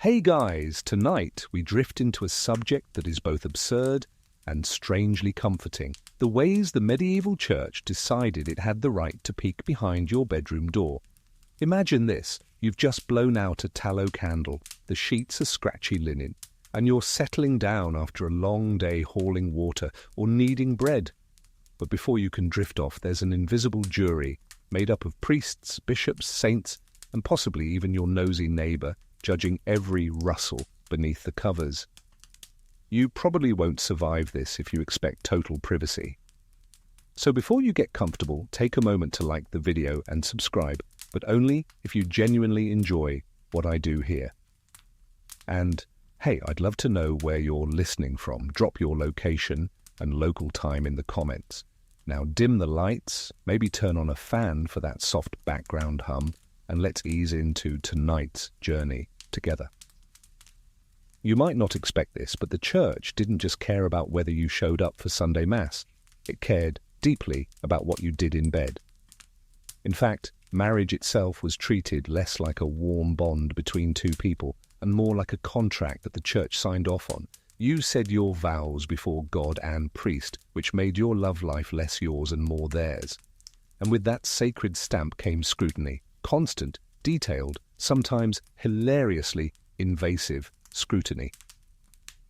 Hey guys, tonight we drift into a subject that is both absurd and strangely comforting. The ways the medieval church decided it had the right to peek behind your bedroom door. Imagine this, you've just blown out a tallow candle, the sheets are scratchy linen, and you're settling down after a long day hauling water or kneading bread. But before you can drift off, there's an invisible jury made up of priests, bishops, saints, and possibly even your nosy neighbor, judging every rustle beneath the covers. You probably won't survive this if you expect total privacy. So before you get comfortable, take a moment to like the video and subscribe, but only if you genuinely enjoy what I do here. And hey, I'd love to know where you're listening from. Drop your location and local time in the comments. Now dim the lights, maybe turn on a fan for that soft background hum, and let's ease into tonight's journey together. You might not expect this, but the church didn't just care about whether you showed up for Sunday Mass. It cared deeply about what you did in bed. In fact, marriage itself was treated less like a warm bond between two people and more like a contract that the church signed off on. You said your vows before God and priest, which made your love life less yours and more theirs. And with that sacred stamp came scrutiny, constant, detailed, sometimes hilariously invasive scrutiny.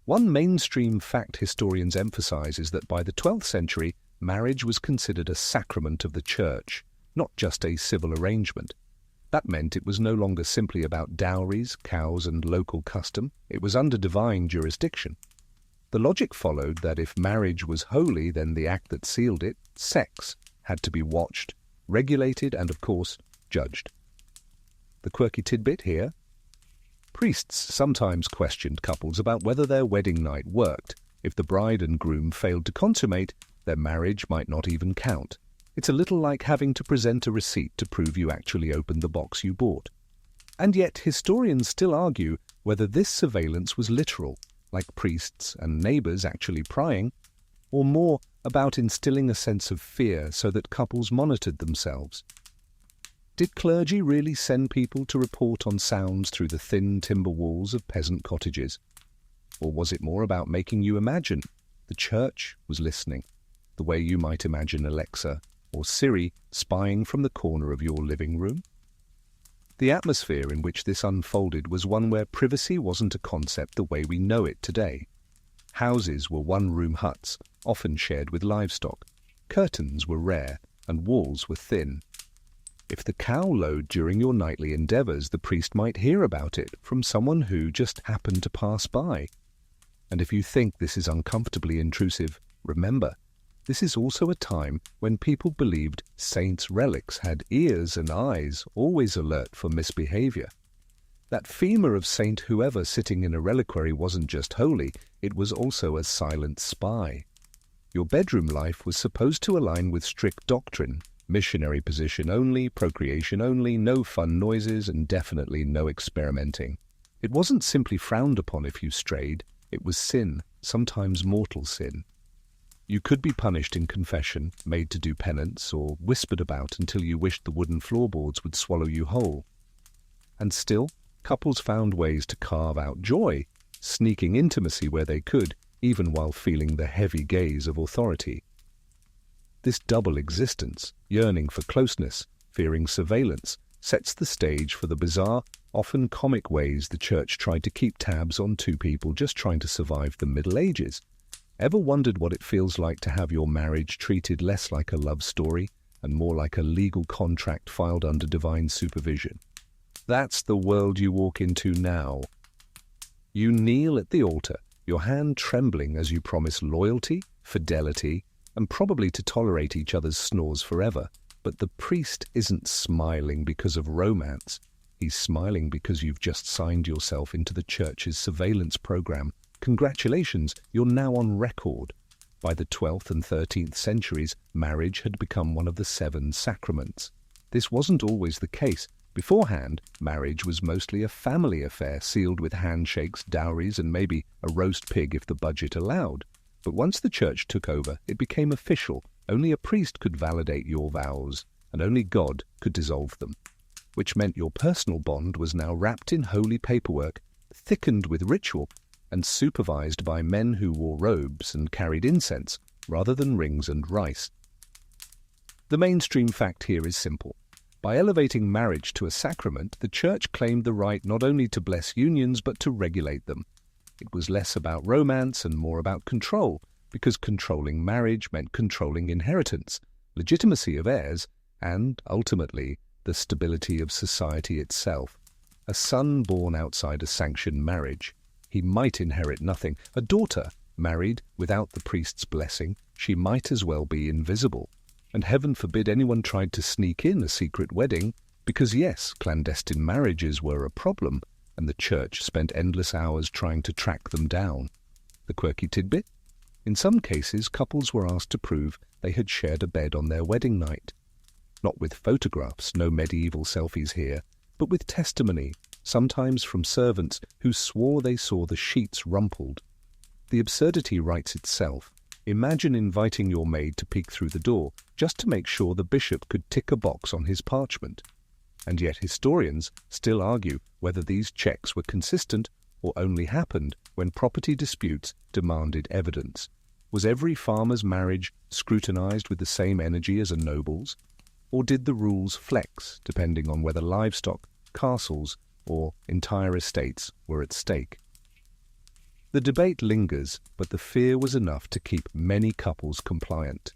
One mainstream fact historians emphasize is that by the 12th century, marriage was considered a sacrament of the church, not just a civil arrangement. That meant it was no longer simply about dowries, cows, and local custom. It was under divine jurisdiction. The logic followed that if marriage was holy, then the act that sealed it, sex, had to be watched, regulated, and of course, judged. The quirky tidbit here? Priests sometimes questioned couples about whether their wedding night worked. If the bride and groom failed to consummate, their marriage might not even count. It's a little like having to present a receipt to prove you actually opened the box you bought. And yet historians still argue whether this surveillance was literal, like priests and neighbors actually prying, or more about instilling a sense of fear so that couples monitored themselves. Did clergy really send people to report on sounds through the thin timber walls of peasant cottages? Or was it more about making you imagine the church was listening, the way you might imagine Alexa or Siri spying from the corner of your living room? The atmosphere in which this unfolded was one where privacy wasn't a concept the way we know it today. Houses were one-room huts, often shared with livestock. Curtains were rare, and walls were thin. If the cow lowed during your nightly endeavors, the priest might hear about it from someone who just happened to pass by. And if you think this is uncomfortably intrusive, remember, this is also a time when people believed saints' relics had ears and eyes, always alert for misbehavior. That femur of Saint whoever sitting in a reliquary wasn't just holy, it was also a silent spy. Your bedroom life was supposed to align with strict doctrine, missionary position only, procreation only, no fun noises, and definitely no experimenting. It wasn't simply frowned upon if you strayed, it was sin, sometimes mortal sin. You could be punished in confession, made to do penance, or whispered about until you wished the wooden floorboards would swallow you whole. And still, couples found ways to carve out joy, sneaking intimacy where they could, even while feeling the heavy gaze of authority. This double existence, yearning for closeness, fearing surveillance, sets the stage for the bizarre, often comic ways the church tried to keep tabs on two people just trying to survive the Middle Ages. Ever wondered what it feels like to have your marriage treated less like a love story and more like a legal contract filed under divine supervision? That's the world you walk into now. You kneel at the altar, your hand trembling as you promise loyalty, fidelity, and probably to tolerate each other's snores forever. But the priest isn't smiling because of romance. He's smiling because you've just signed yourself into the church's surveillance program. Congratulations, you're now on record. By the 12th and 13th centuries, marriage had become one of the 7 sacraments. This wasn't always the case. Beforehand, marriage was mostly a family affair sealed with handshakes, dowries, and maybe a roast pig if the budget allowed. But once the church took over, it became official. Only a priest could validate your vows, and only God could dissolve them. which meant your personal bond was now wrapped in holy paperwork thickened with ritual, and supervised by men who wore robes and carried incense rather than rings and rice. The mainstream fact here is simple. By elevating marriage to a sacrament, the Church claimed the right not only to bless unions but to regulate them. It was less about romance and more about control, because controlling marriage meant controlling inheritance, legitimacy of heirs, and, ultimately, the stability of society itself. A son born outside a sanctioned marriage, he might inherit nothing. A daughter married without the priest's blessing, she might as well be invisible. And heaven forbid anyone tried to sneak in a secret wedding, because yes, clandestine marriages were a problem, and the Church spent endless hours trying to track them down. The quirky tidbit? In some cases, couples were asked to prove they had shared a bed on their wedding night. Not with photographs, no medieval selfies here, but with testimony, sometimes from servants who swore they saw the sheets rumpled. The absurdity writes itself. Imagine inviting your maid to peek through the door, just to make sure the bishop could tick a box on his parchment. And yet historians still argue whether these checks were consistent or only happened when property disputes demanded evidence. Was every farmer's marriage scrutinized with the same energy as a noble's? Or did the rules flex, depending on whether livestock, castles, or entire estates were at stake? The debate lingers, but the fear was enough to keep many couples compliant.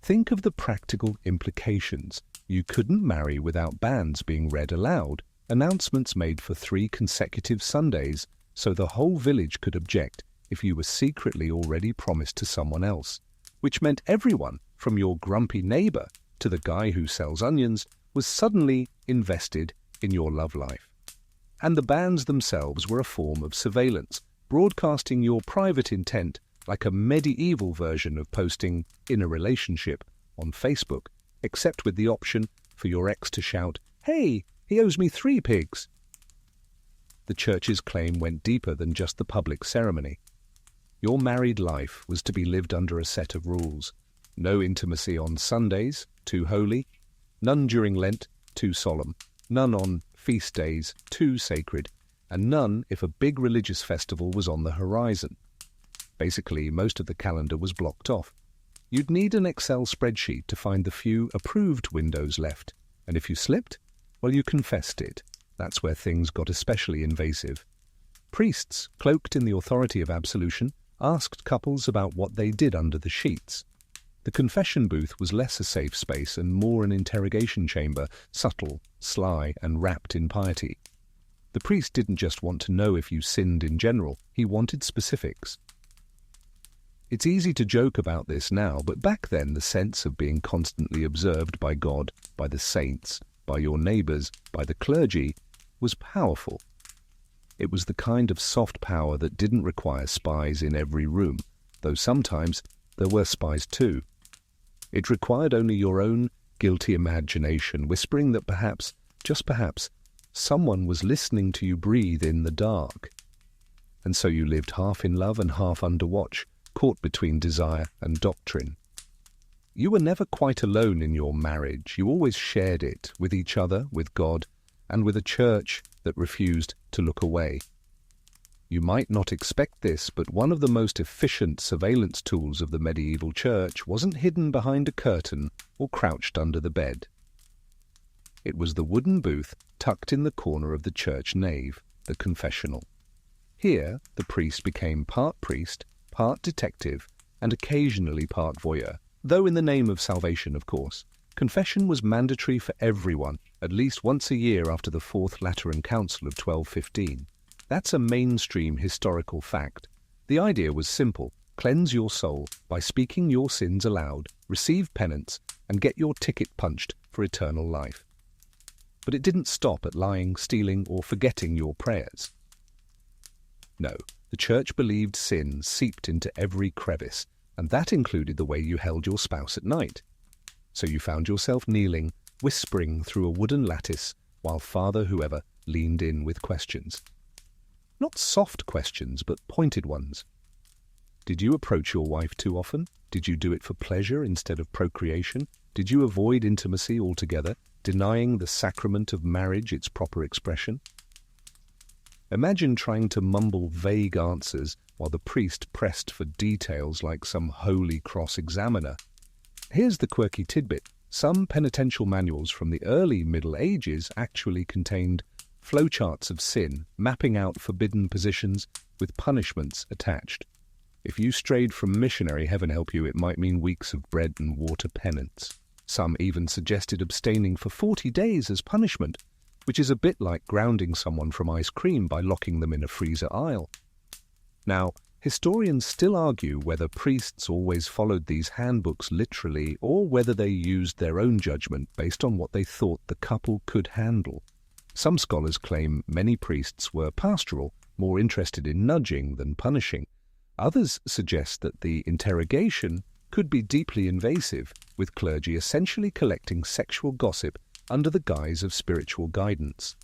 Think of the practical implications. You couldn't marry without banns being read aloud, announcements made for 3 consecutive Sundays, so the whole village could object if you were secretly already promised to someone else, which meant everyone, from your grumpy neighbor to the guy who sells onions, was suddenly invested in your love life. And the bans themselves were a form of surveillance, broadcasting your private intent like a medieval version of posting "in a relationship" on Facebook, except with the option for your ex to shout, "Hey, he owes me 3 pigs." The Church's claim went deeper than just the public ceremony. Your married life was to be lived under a set of rules. No intimacy on Sundays, too holy. None during Lent, too solemn. None on feast days, too sacred. And none if a big religious festival was on the horizon. Basically, most of the calendar was blocked off. You'd need an Excel spreadsheet to find the few approved windows left, and if you slipped, well, you confessed it. That's where things got especially invasive. Priests, cloaked in the authority of absolution, asked couples about what they did under the sheets. The confession booth was less a safe space and more an interrogation chamber, subtle, sly, and wrapped in piety. The priest didn't just want to know if you sinned in general, he wanted specifics. It's easy to joke about this now, but back then the sense of being constantly observed by God, by the saints, by your neighbors, by the clergy, was powerful. It was the kind of soft power that didn't require spies in every room, though sometimes there were spies too. It required only your own guilty imagination, whispering that perhaps, just perhaps, someone was listening to you breathe in the dark. And so you lived half in love and half under watch, caught between desire and doctrine. You were never quite alone in your marriage. You always shared it with each other, with God, and with a church that refused to look away. You might not expect this, but one of the most efficient surveillance tools of the medieval church wasn't hidden behind a curtain or crouched under the bed. It was the wooden booth tucked in the corner of the church nave, the confessional. Here, the priest became part priest, part detective, and occasionally part voyeur, though in the name of salvation, of course. Confession was mandatory for everyone, at least once a year after the Fourth Lateran Council of 1215. That's a mainstream historical fact. The idea was simple: cleanse your soul by speaking your sins aloud, receive penance, and get your ticket punched for eternal life. But it didn't stop at lying, stealing, or forgetting your prayers. No, the church believed sin seeped into every crevice, and that included the way you held your spouse at night. So you found yourself kneeling, whispering through a wooden lattice, while Father whoever leaned in with questions. Not soft questions, but pointed ones. Did you approach your wife too often? Did you do it for pleasure instead of procreation? Did you avoid intimacy altogether, denying the sacrament of marriage its proper expression? Imagine trying to mumble vague answers while the priest pressed for details like some holy cross examiner. Here's the quirky tidbit. Some penitential manuals from the early Middle Ages actually contained flowcharts of sin, mapping out forbidden positions with punishments attached. If you strayed from missionary, heaven help you, it might mean weeks of bread and water penance. Some even suggested abstaining for 40 days as punishment, which is a bit like grounding someone from ice cream by locking them in a freezer aisle. Now, historians still argue whether priests always followed these handbooks literally or whether they used their own judgment based on what they thought the couple could handle. Some scholars claim many priests were pastoral, more interested in nudging than punishing. Others suggest that the interrogation could be deeply invasive, with clergy essentially collecting sexual gossip under the guise of spiritual guidance.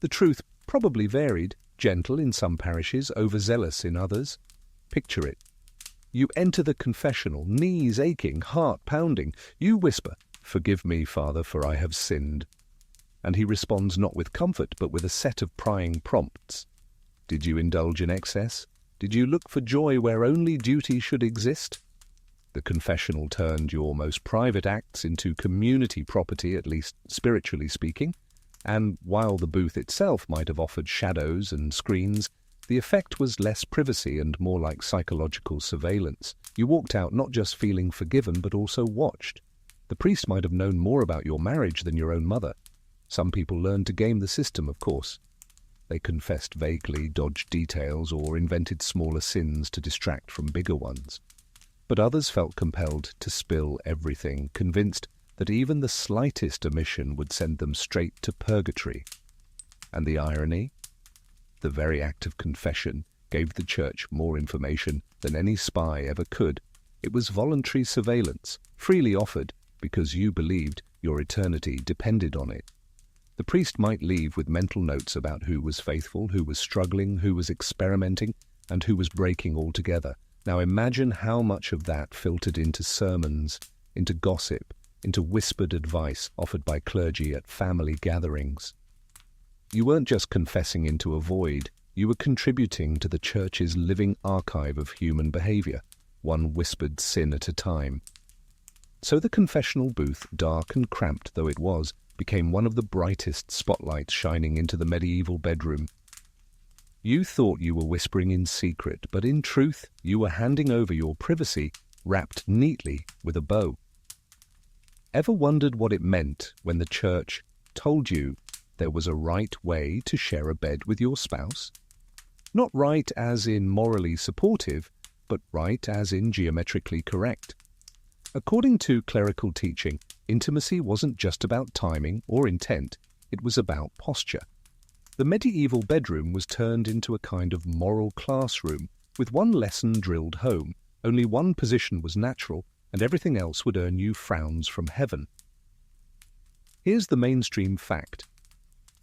The truth probably varied, gentle in some parishes, overzealous in others. Picture it. You enter the confessional, knees aching, heart pounding. You whisper, "Forgive me, Father, for I have sinned." And he responds not with comfort, but with a set of prying prompts. Did you indulge in excess? Did you look for joy where only duty should exist? The confessional turned your most private acts into community property, at least spiritually speaking, and while the booth itself might have offered shadows and screens, the effect was less privacy and more like psychological surveillance. You walked out not just feeling forgiven, but also watched. The priest might have known more about your marriage than your own mother. Some people learned to game the system, of course. They confessed vaguely, dodged details, or invented smaller sins to distract from bigger ones. But others felt compelled to spill everything, convinced that even the slightest omission would send them straight to purgatory. And the irony? The very act of confession gave the church more information than any spy ever could. It was voluntary surveillance, freely offered because you believed your eternity depended on it. The priest might leave with mental notes about who was faithful, who was struggling, who was experimenting, and who was breaking altogether. Now imagine how much of that filtered into sermons, into gossip, into whispered advice offered by clergy at family gatherings. You weren't just confessing into a void, you were contributing to the church's living archive of human behavior, one whispered sin at a time. So the confessional booth, dark and cramped though it was, became one of the brightest spotlights shining into the medieval bedroom. You thought you were whispering in secret, but in truth you were handing over your privacy wrapped neatly with a bow. Ever wondered what it meant when the church told you there was a right way to share a bed with your spouse? Not right as in morally supportive, but right as in geometrically correct. According to clerical teaching, intimacy wasn't just about timing or intent, it was about posture. The medieval bedroom was turned into a kind of moral classroom, with one lesson drilled home. Only one position was natural, and everything else would earn you frowns from heaven. Here's the mainstream fact.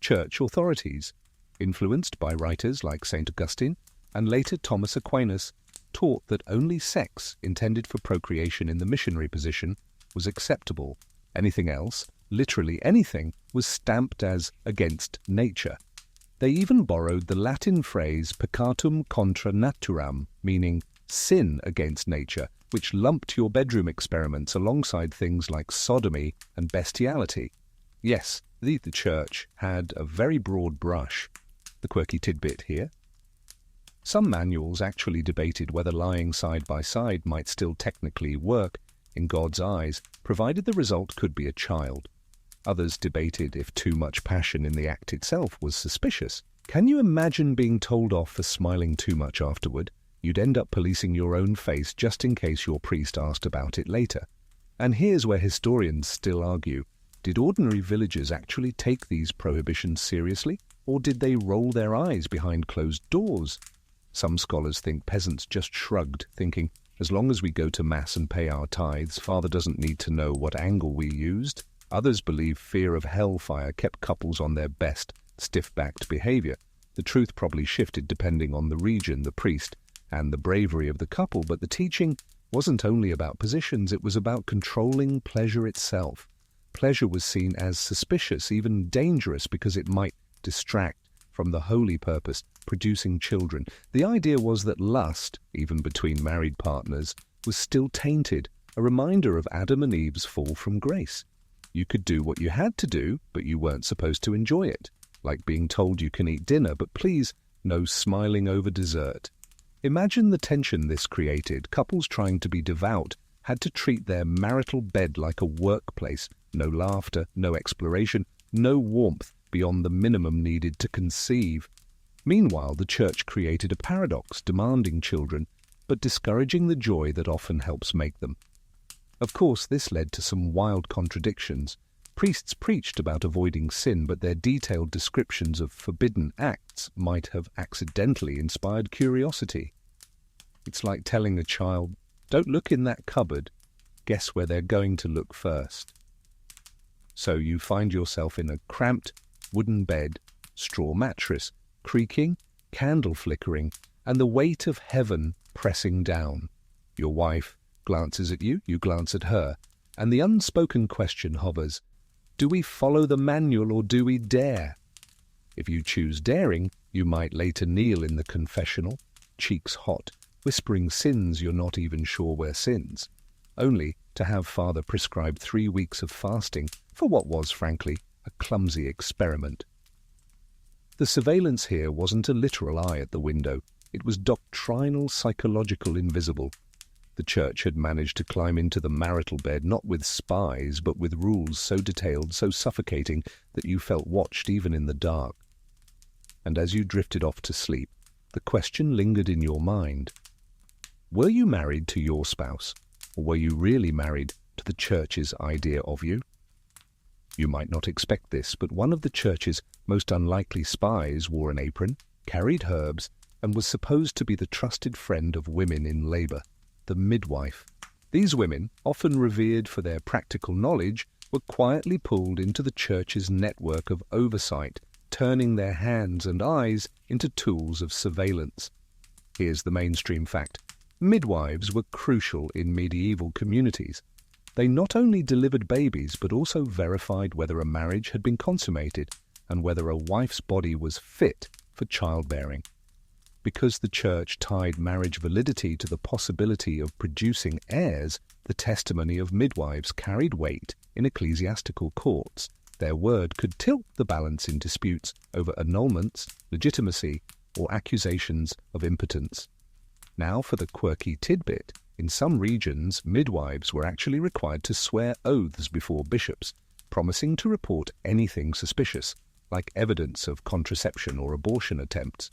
Church authorities, influenced by writers like St. Augustine and later Thomas Aquinas, taught that only sex intended for procreation in the missionary position was acceptable. Anything else, literally anything, was stamped as against nature. They even borrowed the Latin phrase peccatum contra naturam, meaning sin against nature, which lumped your bedroom experiments alongside things like sodomy and bestiality. Yes, the church had a very broad brush. The quirky tidbit here. Some manuals actually debated whether lying side by side might still technically work in God's eyes, provided the result could be a child. Others debated if too much passion in the act itself was suspicious. Can you imagine being told off for smiling too much afterward? You'd end up policing your own face just in case your priest asked about it later. And here's where historians still argue. Did ordinary villagers actually take these prohibitions seriously, or did they roll their eyes behind closed doors? Some scholars think peasants just shrugged, thinking, as long as we go to Mass and pay our tithes, Father doesn't need to know what angle we used. Others believe fear of hellfire kept couples on their best, stiff-backed behavior. The truth probably shifted depending on the region, the priest, and the bravery of the couple, but the teaching wasn't only about positions, it was about controlling pleasure itself. Pleasure was seen as suspicious, even dangerous, because it might distract from the holy purpose, producing children. The idea was that lust, even between married partners, was still tainted, a reminder of Adam and Eve's fall from grace. You could do what you had to do, but you weren't supposed to enjoy it, like being told you can eat dinner, but please, no smiling over dessert. Imagine the tension this created. Couples trying to be devout had to treat their marital bed like a workplace. No laughter, no exploration, no warmth beyond the minimum needed to conceive. Meanwhile, the church created a paradox, demanding children, but discouraging the joy that often helps make them. Of course, this led to some wild contradictions. Priests preached about avoiding sin, but their detailed descriptions of forbidden acts might have accidentally inspired curiosity. It's like telling a child, "Don't look in that cupboard. Guess where they're going to look first." So you find yourself in a cramped wooden bed, straw mattress, creaking, candle flickering, and the weight of heaven pressing down. Your wife glances at you, you glance at her, and the unspoken question hovers, do we follow the manual or do we dare? If you choose daring, you might later kneel in the confessional, cheeks hot, whispering sins you're not even sure were sins, only to have Father prescribe 3 weeks of fasting for what was, frankly, a clumsy experiment. The surveillance here wasn't a literal eye at the window. It was doctrinal, psychological, invisible. The church had managed to climb into the marital bed not with spies, but with rules so detailed, so suffocating, that you felt watched even in the dark. And as you drifted off to sleep, the question lingered in your mind. Were you married to your spouse, or were you really married to the church's idea of you? You might not expect this, but one of the church's most unlikely spies wore an apron, carried herbs, and was supposed to be the trusted friend of women in labor, the midwife. These women, often revered for their practical knowledge, were quietly pulled into the church's network of oversight, turning their hands and eyes into tools of surveillance. Here's the mainstream fact. Midwives were crucial in medieval communities. They not only delivered babies, but also verified whether a marriage had been consummated and whether a wife's body was fit for childbearing. Because the church tied marriage validity to the possibility of producing heirs, the testimony of midwives carried weight in ecclesiastical courts. Their word could tilt the balance in disputes over annulments, legitimacy, or accusations of impotence. Now for the quirky tidbit. In some regions, midwives were actually required to swear oaths before bishops, promising to report anything suspicious, like evidence of contraception or abortion attempts.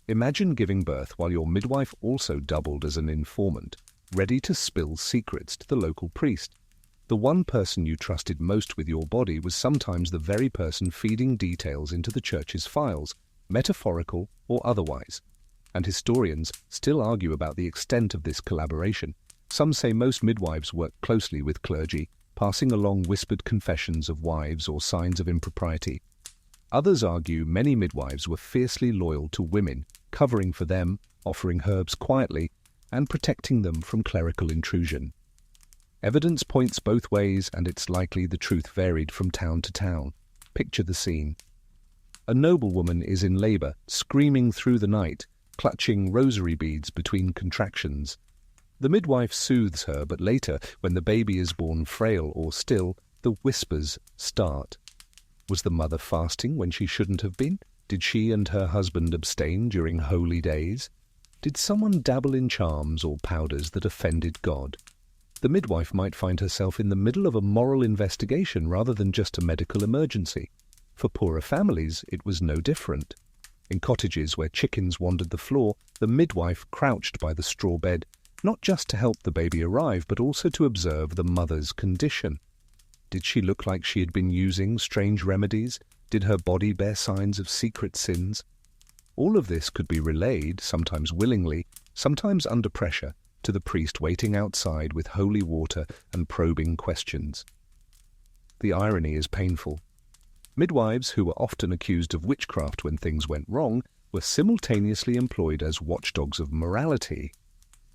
Imagine giving birth while your midwife also doubled as an informant, ready to spill secrets to the local priest. The one person you trusted most with your body was sometimes the very person feeding details into the church's files, metaphorical or otherwise. And historians still argue about the extent of this collaboration. Some say most midwives worked closely with clergy, passing along whispered confessions of wives or signs of impropriety. Others argue many midwives were fiercely loyal to women, covering for them, offering herbs quietly, and protecting them from clerical intrusion. Evidence points both ways, and it's likely the truth varied from town to town. Picture the scene. A noblewoman is in labor, screaming through the night, clutching rosary beads between contractions. The midwife soothes her, but later, when the baby is born frail or still, the whispers start. Was the mother fasting when she shouldn't have been? Did she and her husband abstain during holy days? Did someone dabble in charms or powders that offended God? The midwife might find herself in the middle of a moral investigation rather than just a medical emergency. For poorer families, it was no different. In cottages where chickens wandered the floor, the midwife crouched by the straw bed, not just to help the baby arrive, but also to observe the mother's condition. Did she look like she had been using strange remedies? Did her body bear signs of secret sins? All of this could be relayed, sometimes willingly, sometimes under pressure, to the priest waiting outside with holy water and probing questions. The irony is painful. Midwives, who were often accused of witchcraft when things went wrong, were simultaneously employed as watchdogs of morality.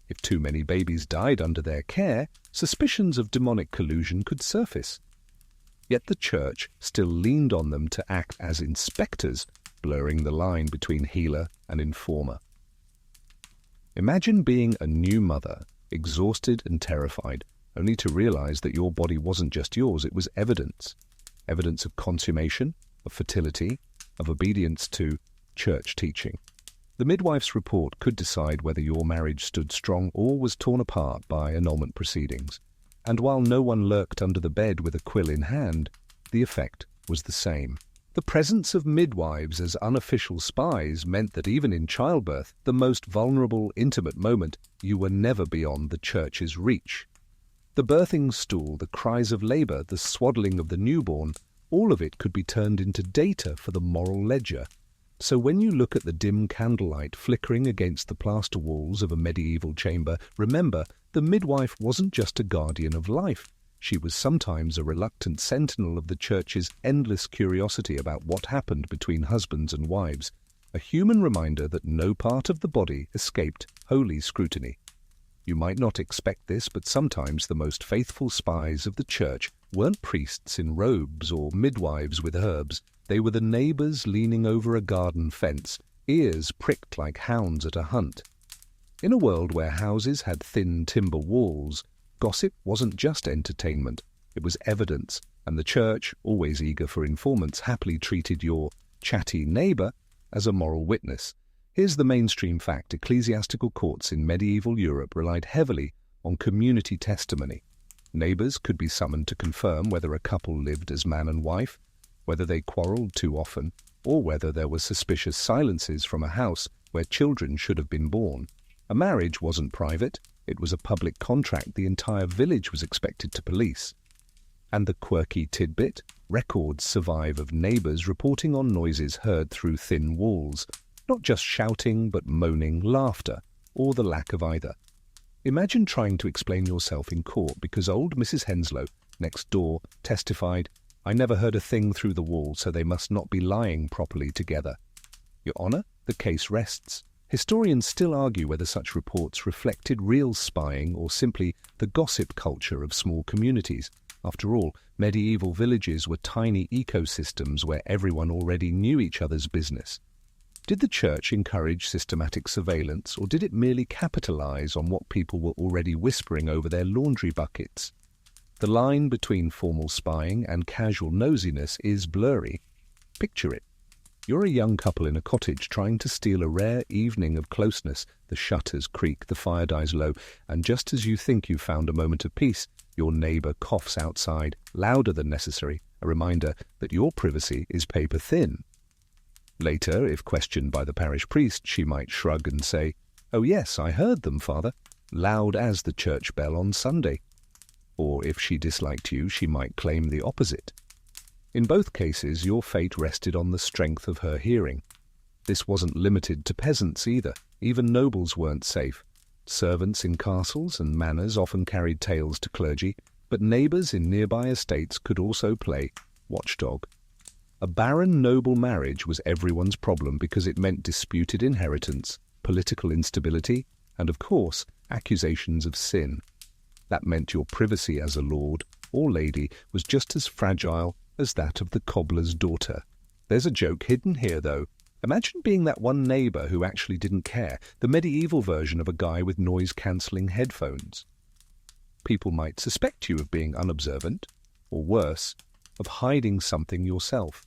If too many babies died under their care, suspicions of demonic collusion could surface. Yet the church still leaned on them to act as inspectors, blurring the line between healer and informer. Imagine being a new mother, exhausted and terrified, only to realize that your body wasn't just yours, it was evidence. Evidence of consummation, of fertility, of obedience to church teaching. The midwife's report could decide whether your marriage stood strong or was torn apart by annulment proceedings. And while no one lurked under the bed with a quill in hand, the effect was the same. The presence of midwives as unofficial spies meant that even in childbirth, the most vulnerable, intimate moment, you were never beyond the church's reach. The birthing stool, the cries of labor, the swaddling of the newborn, all of it could be turned into data for the moral ledger. So when you look at the dim candlelight flickering against the plaster walls of a medieval chamber, remember, the midwife wasn't just a guardian of life. She was sometimes a reluctant sentinel of the church's endless curiosity about what happened between husbands and wives, a human reminder that no part of the body escaped holy scrutiny. You might not expect this, but sometimes the most faithful spies of the church weren't priests in robes or midwives with herbs. They were the neighbors leaning over a garden fence, ears pricked like hounds at a hunt. In a world where houses had thin timber walls, gossip wasn't just entertainment, it was evidence, and the church, always eager for informants, happily treated your chatty neighbor as a moral witness. Here's the mainstream fact: ecclesiastical courts in medieval Europe relied heavily on community testimony. Neighbors could be summoned to confirm whether a couple lived as man and wife, whether they quarreled too often, or whether there were suspicious silences from a house where children should have been born. A marriage wasn't private, it was a public contract the entire village was expected to police. And the quirky tidbit: records survive of neighbors reporting on noises heard through thin walls, not just shouting but moaning, laughter, or the lack of either. Imagine trying to explain yourself in court because old Mrs. Henslow, next door, testified, "I never heard a thing through the wall, so they must not be lying properly together." Your Honour, the case rests. Historians still argue whether such reports reflected real spying or simply the gossip culture of small communities. After all, medieval villages were tiny ecosystems where everyone already knew each other's business. Did the church encourage systematic surveillance, or did it merely capitalize on what people were already whispering over their laundry buckets? The line between formal spying and casual nosiness is blurry. Picture it. You're a young couple in a cottage trying to steal a rare evening of closeness. The shutters creak, the fire dies low, and just as you think you've found a moment of peace, your neighbor coughs outside, louder than necessary, a reminder that your privacy is paper thin. Later, if questioned by the parish priest, she might shrug and say, "Oh yes, I heard them, Father," loud as the church bell on Sunday. Or if she disliked you, she might claim the opposite. In both cases, your fate rested on the strength of her hearing. This wasn't limited to peasants either. Even nobles weren't safe. Servants in castles and manors often carried tales to clergy, but neighbors in nearby estates could also play watchdog. A barren noble marriage was everyone's problem because it meant disputed inheritance, political instability, and of course, accusations of sin. That meant your privacy as a lord or lady was just as fragile as that of the cobbler's daughter. There's a joke hidden here, though. Imagine being that one neighbor who actually didn't care, the medieval version of a guy with noise-cancelling headphones. People might suspect you of being unobservant, or worse, of hiding something yourself.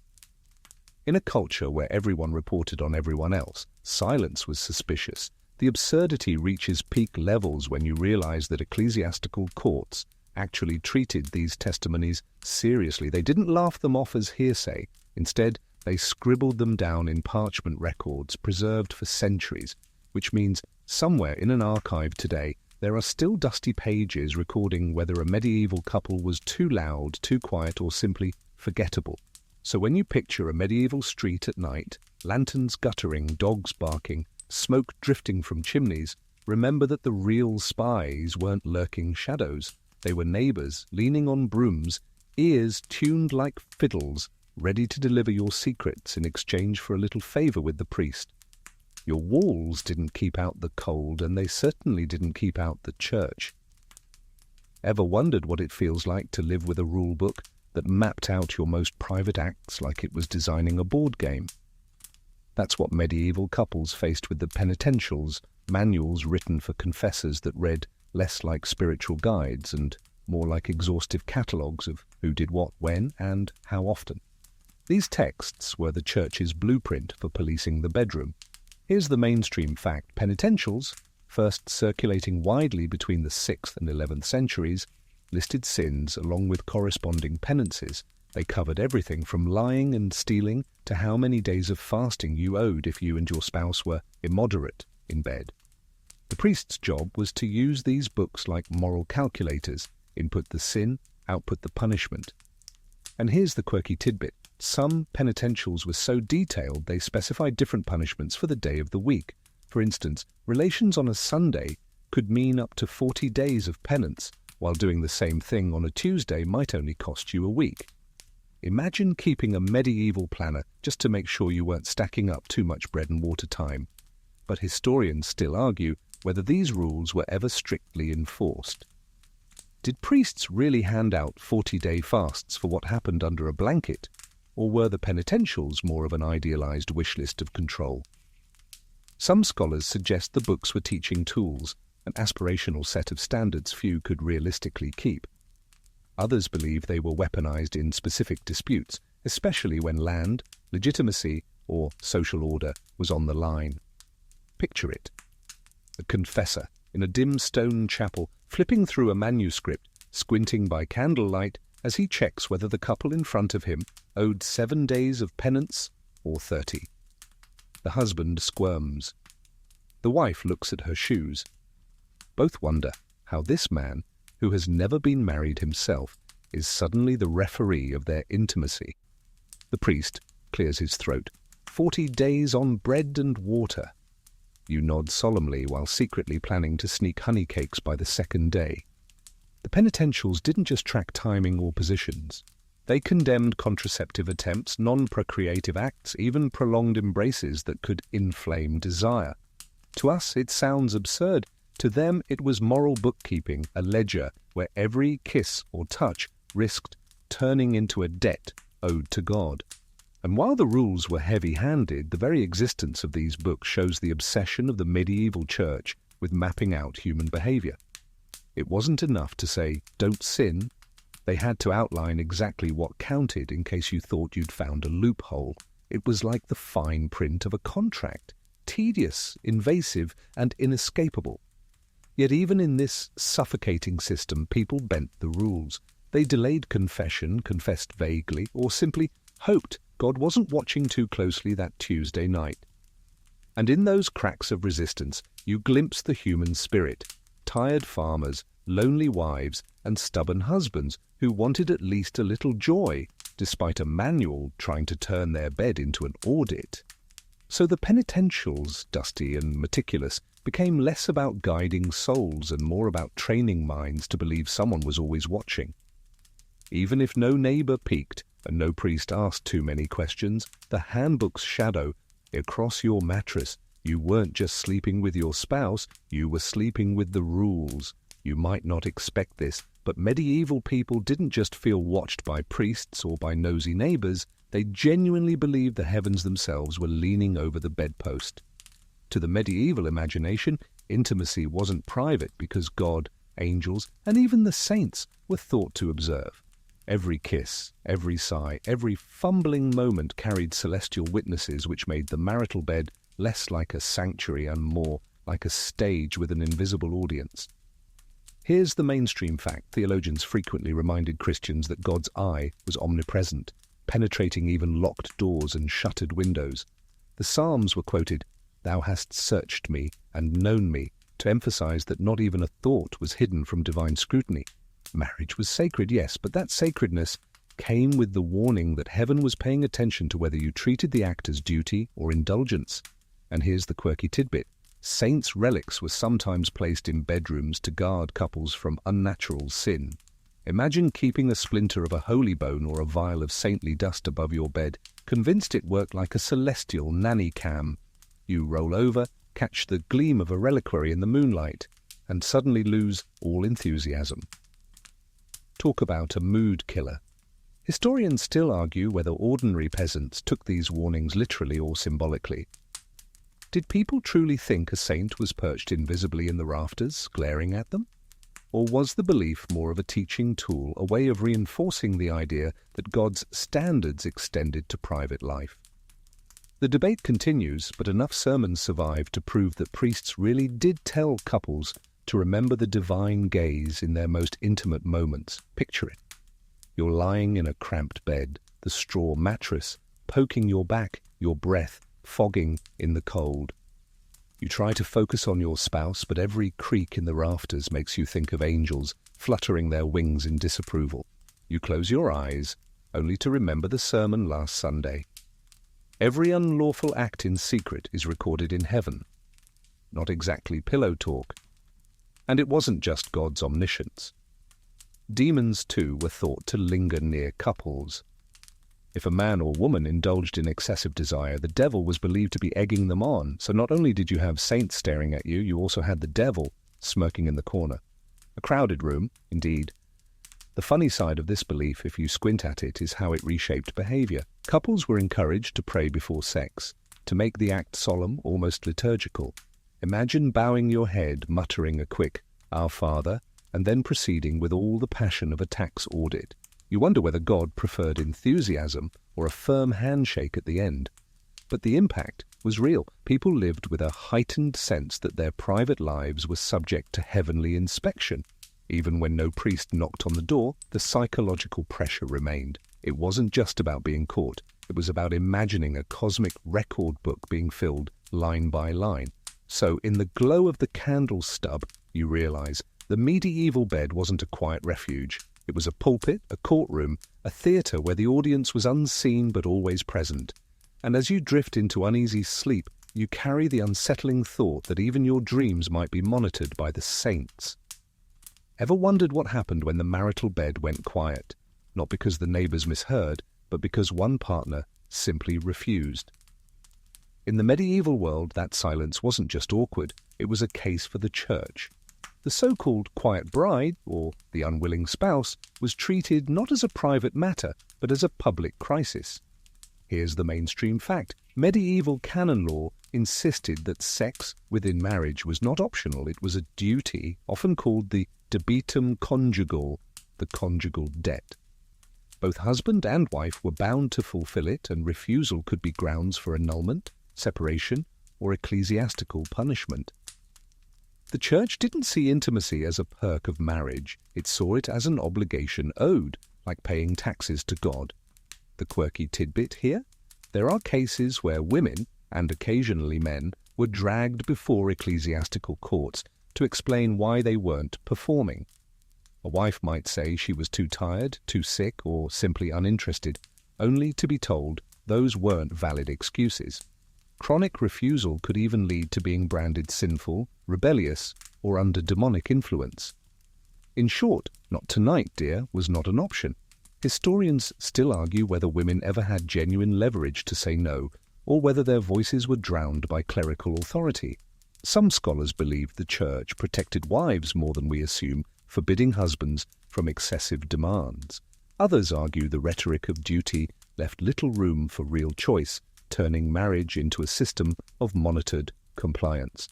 In a culture where everyone reported on everyone else, silence was suspicious. The absurdity reaches peak levels when you realize that ecclesiastical courts actually treated these testimonies seriously. They didn't laugh them off as hearsay. Instead, they scribbled them down in parchment records preserved for centuries, which means somewhere in an archive today there are still dusty pages recording whether a medieval couple was too loud, too quiet, or simply forgettable. So when you picture a medieval street at night, lanterns guttering, dogs barking, smoke drifting from chimneys, remember that the real spies weren't lurking shadows. They were neighbors, leaning on brooms, ears tuned like fiddles, ready to deliver your secrets in exchange for a little favor with the priest. Your walls didn't keep out the cold, and they certainly didn't keep out the church. Ever wondered what it feels like to live with a rule book that mapped out your most private acts like it was designing a board game? That's what medieval couples faced with the penitentials, manuals written for confessors that read less like spiritual guides and more like exhaustive catalogues of who did what, when, and how often. These texts were the church's blueprint for policing the bedroom. Here's the mainstream fact. Penitentials, first circulating widely between the 6th and 11th centuries, listed sins along with corresponding penances. They covered everything from lying and stealing to how many days of fasting you owed if you and your spouse were immoderate in bed. The priest's job was to use these books like moral calculators, input the sin, output the punishment. And here's the quirky tidbit. Some penitentials were so detailed they specified different punishments for the day of the week. For instance, relations on a Sunday could mean up to 40 days of penance, while doing the same thing on a Tuesday might only cost you a week. Imagine keeping a medieval planner just to make sure you weren't stacking up too much bread and water time. But historians still argue whether these rules were ever strictly enforced. Did priests really hand out 40-day fasts for what happened under a blanket, or were the penitentials more of an idealized wish list of control? Some scholars suggest the books were teaching tools, an aspirational set of standards few could realistically keep. Others believe they were weaponized in specific disputes, especially when land, legitimacy, or social order was on the line. Picture it. A confessor in a dim stone chapel, flipping through a manuscript, squinting by candlelight as he checks whether the couple in front of him owed 7 days of penance or 30. The husband squirms. The wife looks at her shoes. Both wonder how this man, who has never been married himself, is suddenly the referee of their intimacy. The priest clears his throat. 40 days on bread and water. You nod solemnly while secretly planning to sneak honey cakes by the second day. The penitentials didn't just track timing or positions. They condemned contraceptive attempts, non-procreative acts, even prolonged embraces that could inflame desire. To us, it sounds absurd. To them, it was moral bookkeeping, a ledger where every kiss or touch risked turning into a debt owed to God. And while the rules were heavy-handed, the very existence of these books shows the obsession of the medieval church with mapping out human behavior. It wasn't enough to say, don't sin. They had to outline exactly what counted in case you thought you'd found a loophole. It was like the fine print of a contract, tedious, invasive, and inescapable. Yet even in this suffocating system, people bent the rules. They delayed confession, confessed vaguely, or simply hoped God wasn't watching too closely that Tuesday night. And in those cracks of resistance, you glimpse the human spirit. Tired farmers, lonely wives, and stubborn husbands who wanted at least a little joy, despite a manual trying to turn their bed into an audit. So the penitentials, dusty and meticulous, became less about guiding souls and more about training minds to believe someone was always watching. Even if no neighbor peeked and no priest asked too many questions, the handbook's shadow across your mattress. You weren't just sleeping with your spouse, you were sleeping with the rules. You might not expect this, but medieval people didn't just feel watched by priests or by nosy neighbors, they genuinely believed the heavens themselves were leaning over the bedpost. To the medieval imagination, intimacy wasn't private because God, angels, and even the saints were thought to observe. Every kiss, every sigh, every fumbling moment carried celestial witnesses which made the marital bed less like a sanctuary and more like a stage with an invisible audience. Here's the mainstream fact. Theologians frequently reminded Christians that God's eye was omnipresent, penetrating even locked doors and shuttered windows. The Psalms were quoted, "Thou hast searched me and known me," to emphasize that not even a thought was hidden from divine scrutiny. Marriage was sacred, yes, but that sacredness came with the warning that heaven was paying attention to whether you treated the act as duty or indulgence. And here's the quirky tidbit. Saints' relics were sometimes placed in bedrooms to guard couples from unnatural sin. Imagine keeping a splinter of a holy bone or a vial of saintly dust above your bed, convinced it worked like a celestial nanny cam. You roll over, catch the gleam of a reliquary in the moonlight, and suddenly lose all enthusiasm. Talk about a mood killer. Historians still argue whether ordinary peasants took these warnings literally or symbolically. Did people truly think a saint was perched invisibly in the rafters, glaring at them? Or was the belief more of a teaching tool, a way of reinforcing the idea that God's standards extended to private life? The debate continues, but enough sermons survive to prove that priests really did tell couples to remember the divine gaze in their most intimate moments. Picture it. You're lying in a cramped bed, the straw mattress poking your back, your breath fogging in the cold. You try to focus on your spouse, but every creak in the rafters makes you think of angels fluttering their wings in disapproval. You close your eyes, only to remember the sermon last Sunday. Every unlawful act in secret is recorded in heaven. Not exactly pillow talk. And it wasn't just God's omniscience. Demons, too, were thought to linger near couples. If a man or woman indulged in excessive desire, the devil was believed to be egging them on. So not only did you have saints staring at you, you also had the devil smirking in the corner. A crowded room, indeed. The funny side of this belief, if you squint at it, is how it reshaped behavior. Couples were encouraged to pray before sex, to make the act solemn, almost liturgical. Imagine bowing your head, muttering a quick, "Our Father," and then proceeding with all the passion of a tax audit. You wonder whether God preferred enthusiasm or a firm handshake at the end. But the impact was real. People lived with a heightened sense that their private lives were subject to heavenly inspection. Even when no priest knocked on the door, the psychological pressure remained. It wasn't just about being caught. It was about imagining a cosmic record book being filled line by line. So, in the glow of the candle stub, you realize the medieval bed wasn't a quiet refuge. It was a pulpit, a courtroom, a theatre where the audience was unseen but always present. And as you drift into uneasy sleep, you carry the unsettling thought that even your dreams might be monitored by the saints. Ever wondered what happened when the marital bed went quiet? Not because the neighbours misheard, but because one partner simply refused. In the medieval world, that silence wasn't just awkward, it was a case for the church. The so-called quiet bride, or the unwilling spouse, was treated not as a private matter, but as a public crisis. Here's the mainstream fact. Medieval canon law insisted that sex within marriage was not optional. It was a duty, often called the debitum conjugal, the conjugal debt. Both husband and wife were bound to fulfill it, and refusal could be grounds for annulment, separation, or ecclesiastical punishment. The church didn't see intimacy as a perk of marriage. It saw it as an obligation owed, like paying taxes to God. The quirky tidbit here? There are cases where women, and occasionally men, were dragged before ecclesiastical courts to explain why they weren't performing. A wife might say she was too tired, too sick, or simply uninterested, only to be told those weren't valid excuses. Chronic refusal could even lead to being branded sinful, rebellious, or under demonic influence. In short, "not tonight, dear," was not an option. Historians still argue whether women ever had genuine leverage to say no, or whether their voices were drowned by clerical authority. Some scholars believe the church protected wives more than we assume, forbidding husbands from excessive demands. Others argue the rhetoric of duty left little room for real choice, turning marriage into a system of monitored compliance.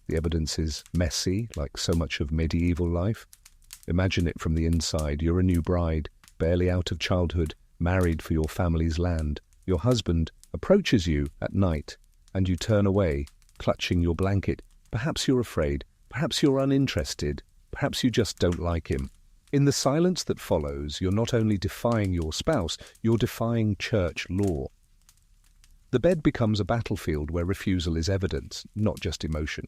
The evidence is messy, like so much of medieval life. Imagine it from the inside. You're a new bride, barely out of childhood, married for your family's land. Your husband approaches you at night, and you turn away, clutching your blanket. Perhaps you're afraid, perhaps you're uninterested, perhaps you just don't like him. In the silence that follows, you're not only defying your spouse, you're defying church law. The bed becomes a battlefield where refusal is evidence, not just emotion.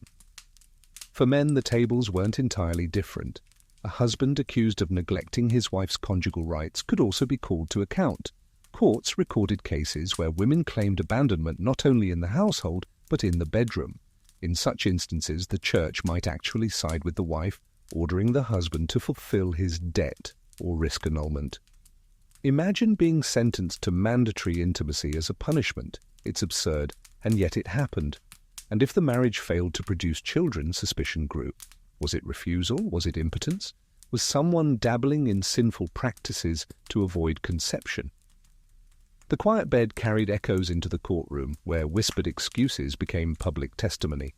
For men, the tables weren't entirely different. A husband accused of neglecting his wife's conjugal rights could also be called to account. Courts recorded cases where women claimed abandonment not only in the household, but in the bedroom. In such instances, the church might actually side with the wife, ordering the husband to fulfill his debt or risk annulment. Imagine being sentenced to mandatory intimacy as a punishment. It's absurd, and yet it happened. And if the marriage failed to produce children, suspicion grew. Was it refusal? Was it impotence? was someone dabbling in sinful practices to avoid conception. The quiet bed carried echoes into the courtroom, where whispered excuses became public testimony.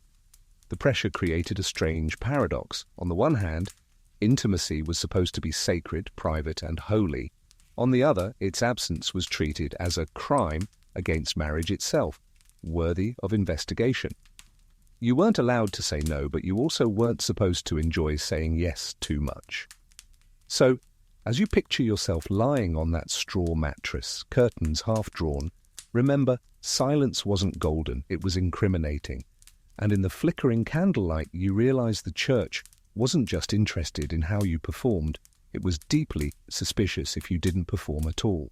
The pressure created a strange paradox. On the one hand, intimacy was supposed to be sacred, private, and holy. On the other, its absence was treated as a crime against marriage itself, worthy of investigation. You weren't allowed to say no, but you also weren't supposed to enjoy saying yes too much. So, as you picture yourself lying on that straw mattress, curtains half drawn, remember, silence wasn't golden, it was incriminating. And in the flickering candlelight, you realize the church wasn't just interested in how you performed, it was deeply suspicious if you didn't perform at all.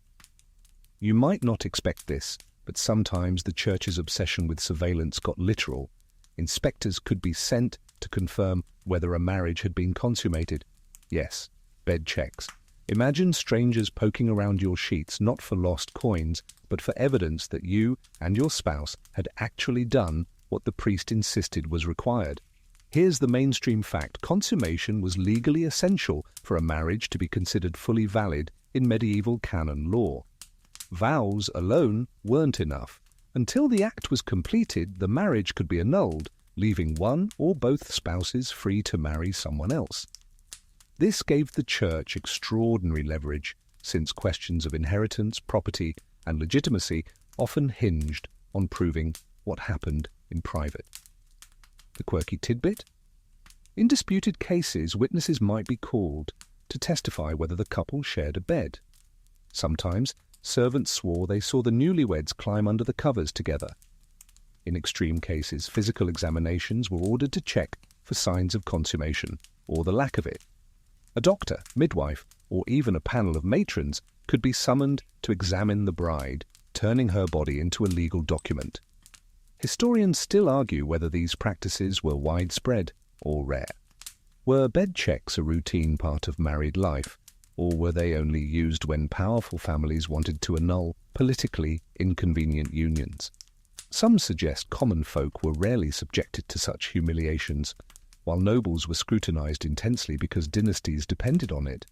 You might not expect this, but sometimes the church's obsession with surveillance got literal. Inspectors could be sent to confirm whether a marriage had been consummated. Yes, bed checks. Imagine strangers poking around your sheets not for lost coins, but for evidence that you and your spouse had actually done what the priest insisted was required. Here's the mainstream fact: consummation was legally essential for a marriage to be considered fully valid in medieval canon law. Vows alone weren't enough. Until the act was completed, the marriage could be annulled, leaving one or both spouses free to marry someone else. This gave the church extraordinary leverage, since questions of inheritance, property, and legitimacy often hinged on proving what happened in private. The quirky tidbit? In disputed cases, witnesses might be called to testify whether the couple shared a bed. Sometimes, servants swore they saw the newlyweds climb under the covers together. In extreme cases, physical examinations were ordered to check for signs of consummation, or the lack of it. A doctor, midwife, or even a panel of matrons could be summoned to examine the bride, turning her body into a legal document. Historians still argue whether these practices were widespread or rare. Were bed checks a routine part of married life, or were they only used when powerful families wanted to annul politically inconvenient unions? Some suggest common folk were rarely subjected to such humiliations, while nobles were scrutinized intensely because dynasties depended on it.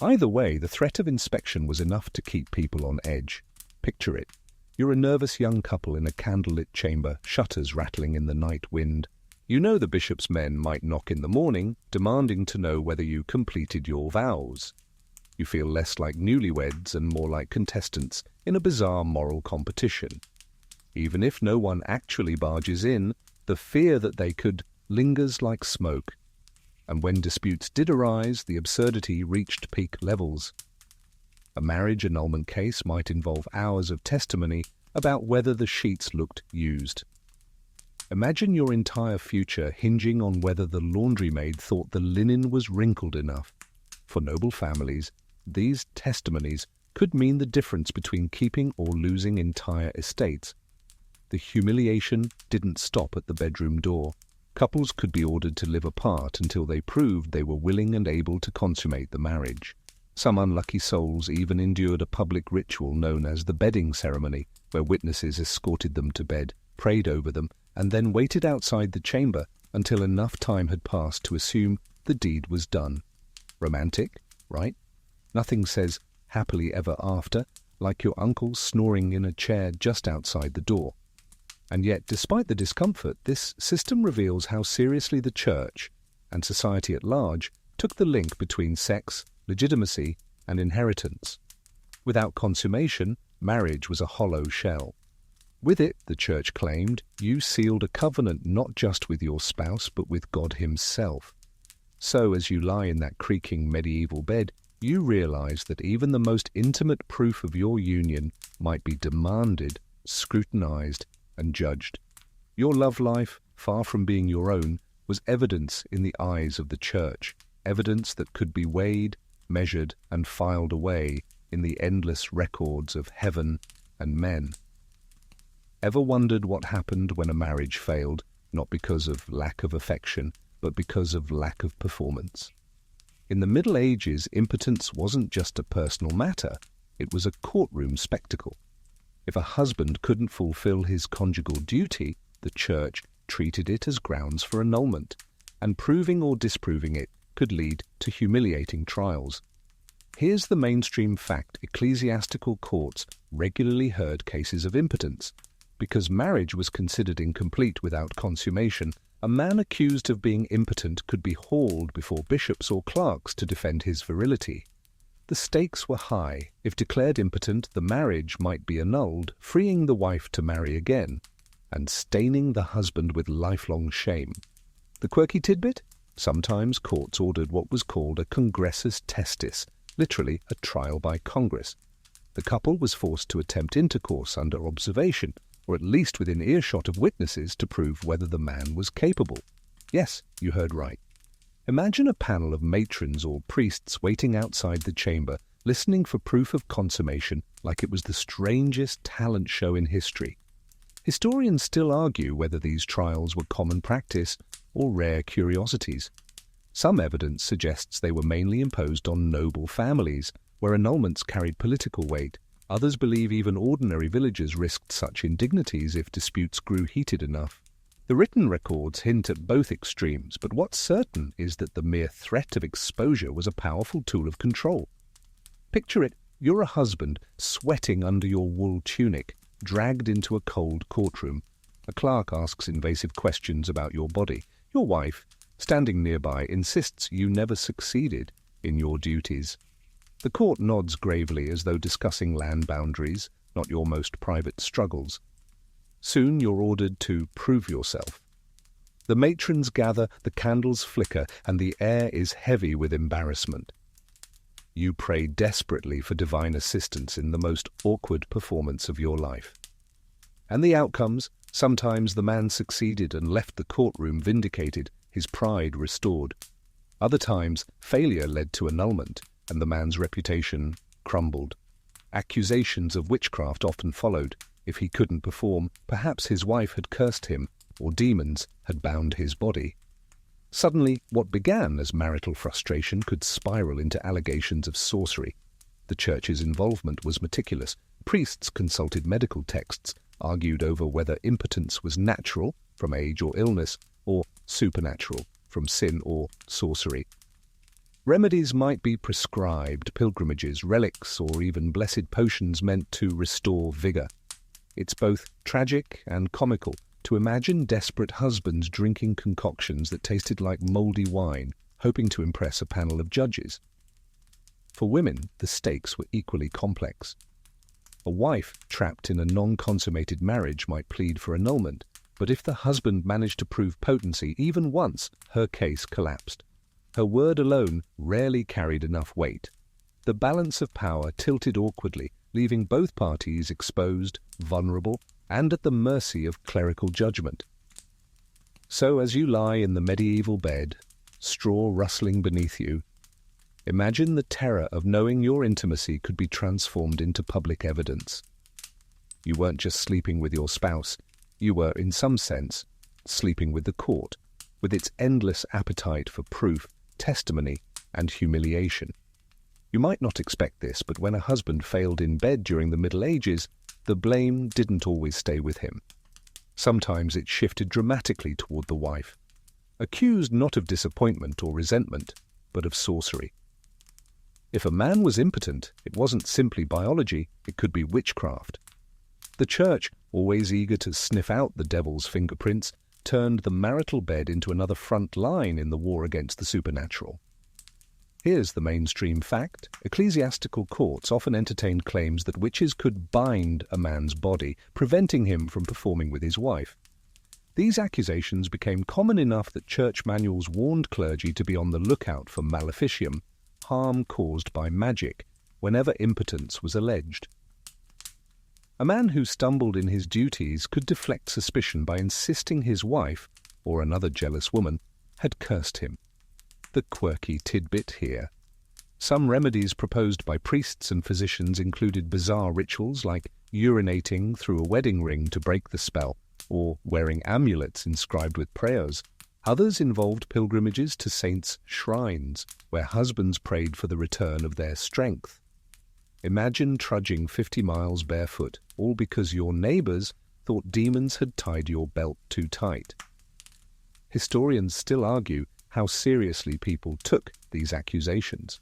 Either way, the threat of inspection was enough to keep people on edge. Picture it. You're a nervous young couple in a candlelit chamber, shutters rattling in the night wind. You know the bishop's men might knock in the morning, demanding to know whether you completed your vows. You feel less like newlyweds and more like contestants in a bizarre moral competition. Even if no one actually barges in, the fear that they could lingers like smoke. And when disputes did arise, the absurdity reached peak levels. A marriage annulment case might involve hours of testimony about whether the sheets looked used. Imagine your entire future hinging on whether the laundry-maid thought the linen was wrinkled enough. For noble families, these testimonies could mean the difference between keeping or losing entire estates. The humiliation didn't stop at the bedroom door. Couples could be ordered to live apart until they proved they were willing and able to consummate the marriage. Some unlucky souls even endured a public ritual known as the bedding ceremony, where witnesses escorted them to bed, prayed over them, and then waited outside the chamber until enough time had passed to assume the deed was done. Romantic, right? Nothing says happily ever after like your uncle snoring in a chair just outside the door. And yet, despite the discomfort, this system reveals how seriously the church, and society at large, took the link between sex, legitimacy, and inheritance. Without consummation, marriage was a hollow shell. With it, the church claimed, you sealed a covenant not just with your spouse, but with God himself. So, as you lie in that creaking medieval bed, you realize that even the most intimate proof of your union might be demanded, scrutinized, and judged. Your love life, far from being your own, was evidence in the eyes of the church, evidence that could be weighed, measured, and filed away in the endless records of heaven and men. Ever wondered what happened when a marriage failed, not because of lack of affection, but because of lack of performance? In the Middle Ages, impotence wasn't just a personal matter, it was a courtroom spectacle. If a husband couldn't fulfill his conjugal duty, the church treated it as grounds for annulment, and proving or disproving it could could lead to humiliating trials. Here's the mainstream fact: ecclesiastical courts regularly heard cases of impotence. Because marriage was considered incomplete without consummation, a man accused of being impotent could be hauled before bishops or clerks to defend his virility. The stakes were high. If declared impotent, the marriage might be annulled, freeing the wife to marry again, and staining the husband with lifelong shame. The quirky tidbit? Sometimes courts ordered what was called a congressus testis, literally a trial by Congress. The couple was forced to attempt intercourse under observation, or at least within earshot of witnesses, to prove whether the man was capable. Yes, you heard right. Imagine a panel of matrons or priests waiting outside the chamber, listening for proof of consummation like it was the strangest talent show in history. Historians still argue whether these trials were common practice or rare curiosities. Some evidence suggests they were mainly imposed on noble families, where annulments carried political weight. Others believe even ordinary villagers risked such indignities if disputes grew heated enough. The written records hint at both extremes, but what's certain is that the mere threat of exposure was a powerful tool of control. Picture it: you're a husband, sweating under your wool tunic, dragged into a cold courtroom. A clerk asks invasive questions about your body. Your wife, standing nearby, insists you never succeeded in your duties. The court nods gravely as though discussing land boundaries, not your most private struggles. Soon you're ordered to prove yourself. The matrons gather, the candles flicker, and the air is heavy with embarrassment. You pray desperately for divine assistance in the most awkward performance of your life. And the outcomes? Sometimes the man succeeded and left the courtroom vindicated, his pride restored. Other times, failure led to annulment, and the man's reputation crumbled. Accusations of witchcraft often followed. If he couldn't perform, perhaps his wife had cursed him, or demons had bound his body. Suddenly, what began as marital frustration could spiral into allegations of sorcery. The church's involvement was meticulous. Priests consulted medical texts, argued over whether impotence was natural, from age or illness, or supernatural, from sin or sorcery. Remedies might be prescribed, pilgrimages, relics, or even blessed potions meant to restore vigor. It's both tragic and comical to imagine desperate husbands drinking concoctions that tasted like mouldy wine, hoping to impress a panel of judges. For women, the stakes were equally complex. A wife trapped in a non-consummated marriage might plead for annulment, but if the husband managed to prove potency even once, her case collapsed. Her word alone rarely carried enough weight. The balance of power tilted awkwardly, leaving both parties exposed, vulnerable, and at the mercy of clerical judgment. So as you lie in the medieval bed, straw rustling beneath you, imagine the terror of knowing your intimacy could be transformed into public evidence. You weren't just sleeping with your spouse, you were, in some sense, sleeping with the court, with its endless appetite for proof, testimony, and humiliation. You might not expect this, but when a husband failed in bed during the Middle Ages, the blame didn't always stay with him. Sometimes it shifted dramatically toward the wife, accused not of disappointment or resentment, but of sorcery. If a man was impotent, it wasn't simply biology, it could be witchcraft. The church, always eager to sniff out the devil's fingerprints, turned the marital bed into another front line in the war against the supernatural. Here's the mainstream fact. Ecclesiastical courts often entertained claims that witches could bind a man's body, preventing him from performing with his wife. These accusations became common enough that church manuals warned clergy to be on the lookout for maleficium, harm caused by magic, whenever impotence was alleged. A man who stumbled in his duties could deflect suspicion by insisting his wife, or another jealous woman, had cursed him. The quirky tidbit here. Some remedies proposed by priests and physicians included bizarre rituals like urinating through a wedding ring to break the spell, or wearing amulets inscribed with prayers. Others involved pilgrimages to saints' shrines, where husbands prayed for the return of their strength. Imagine trudging 50 miles barefoot, all because your neighbors thought demons had tied your belt too tight. Historians still argue how seriously people took these accusations.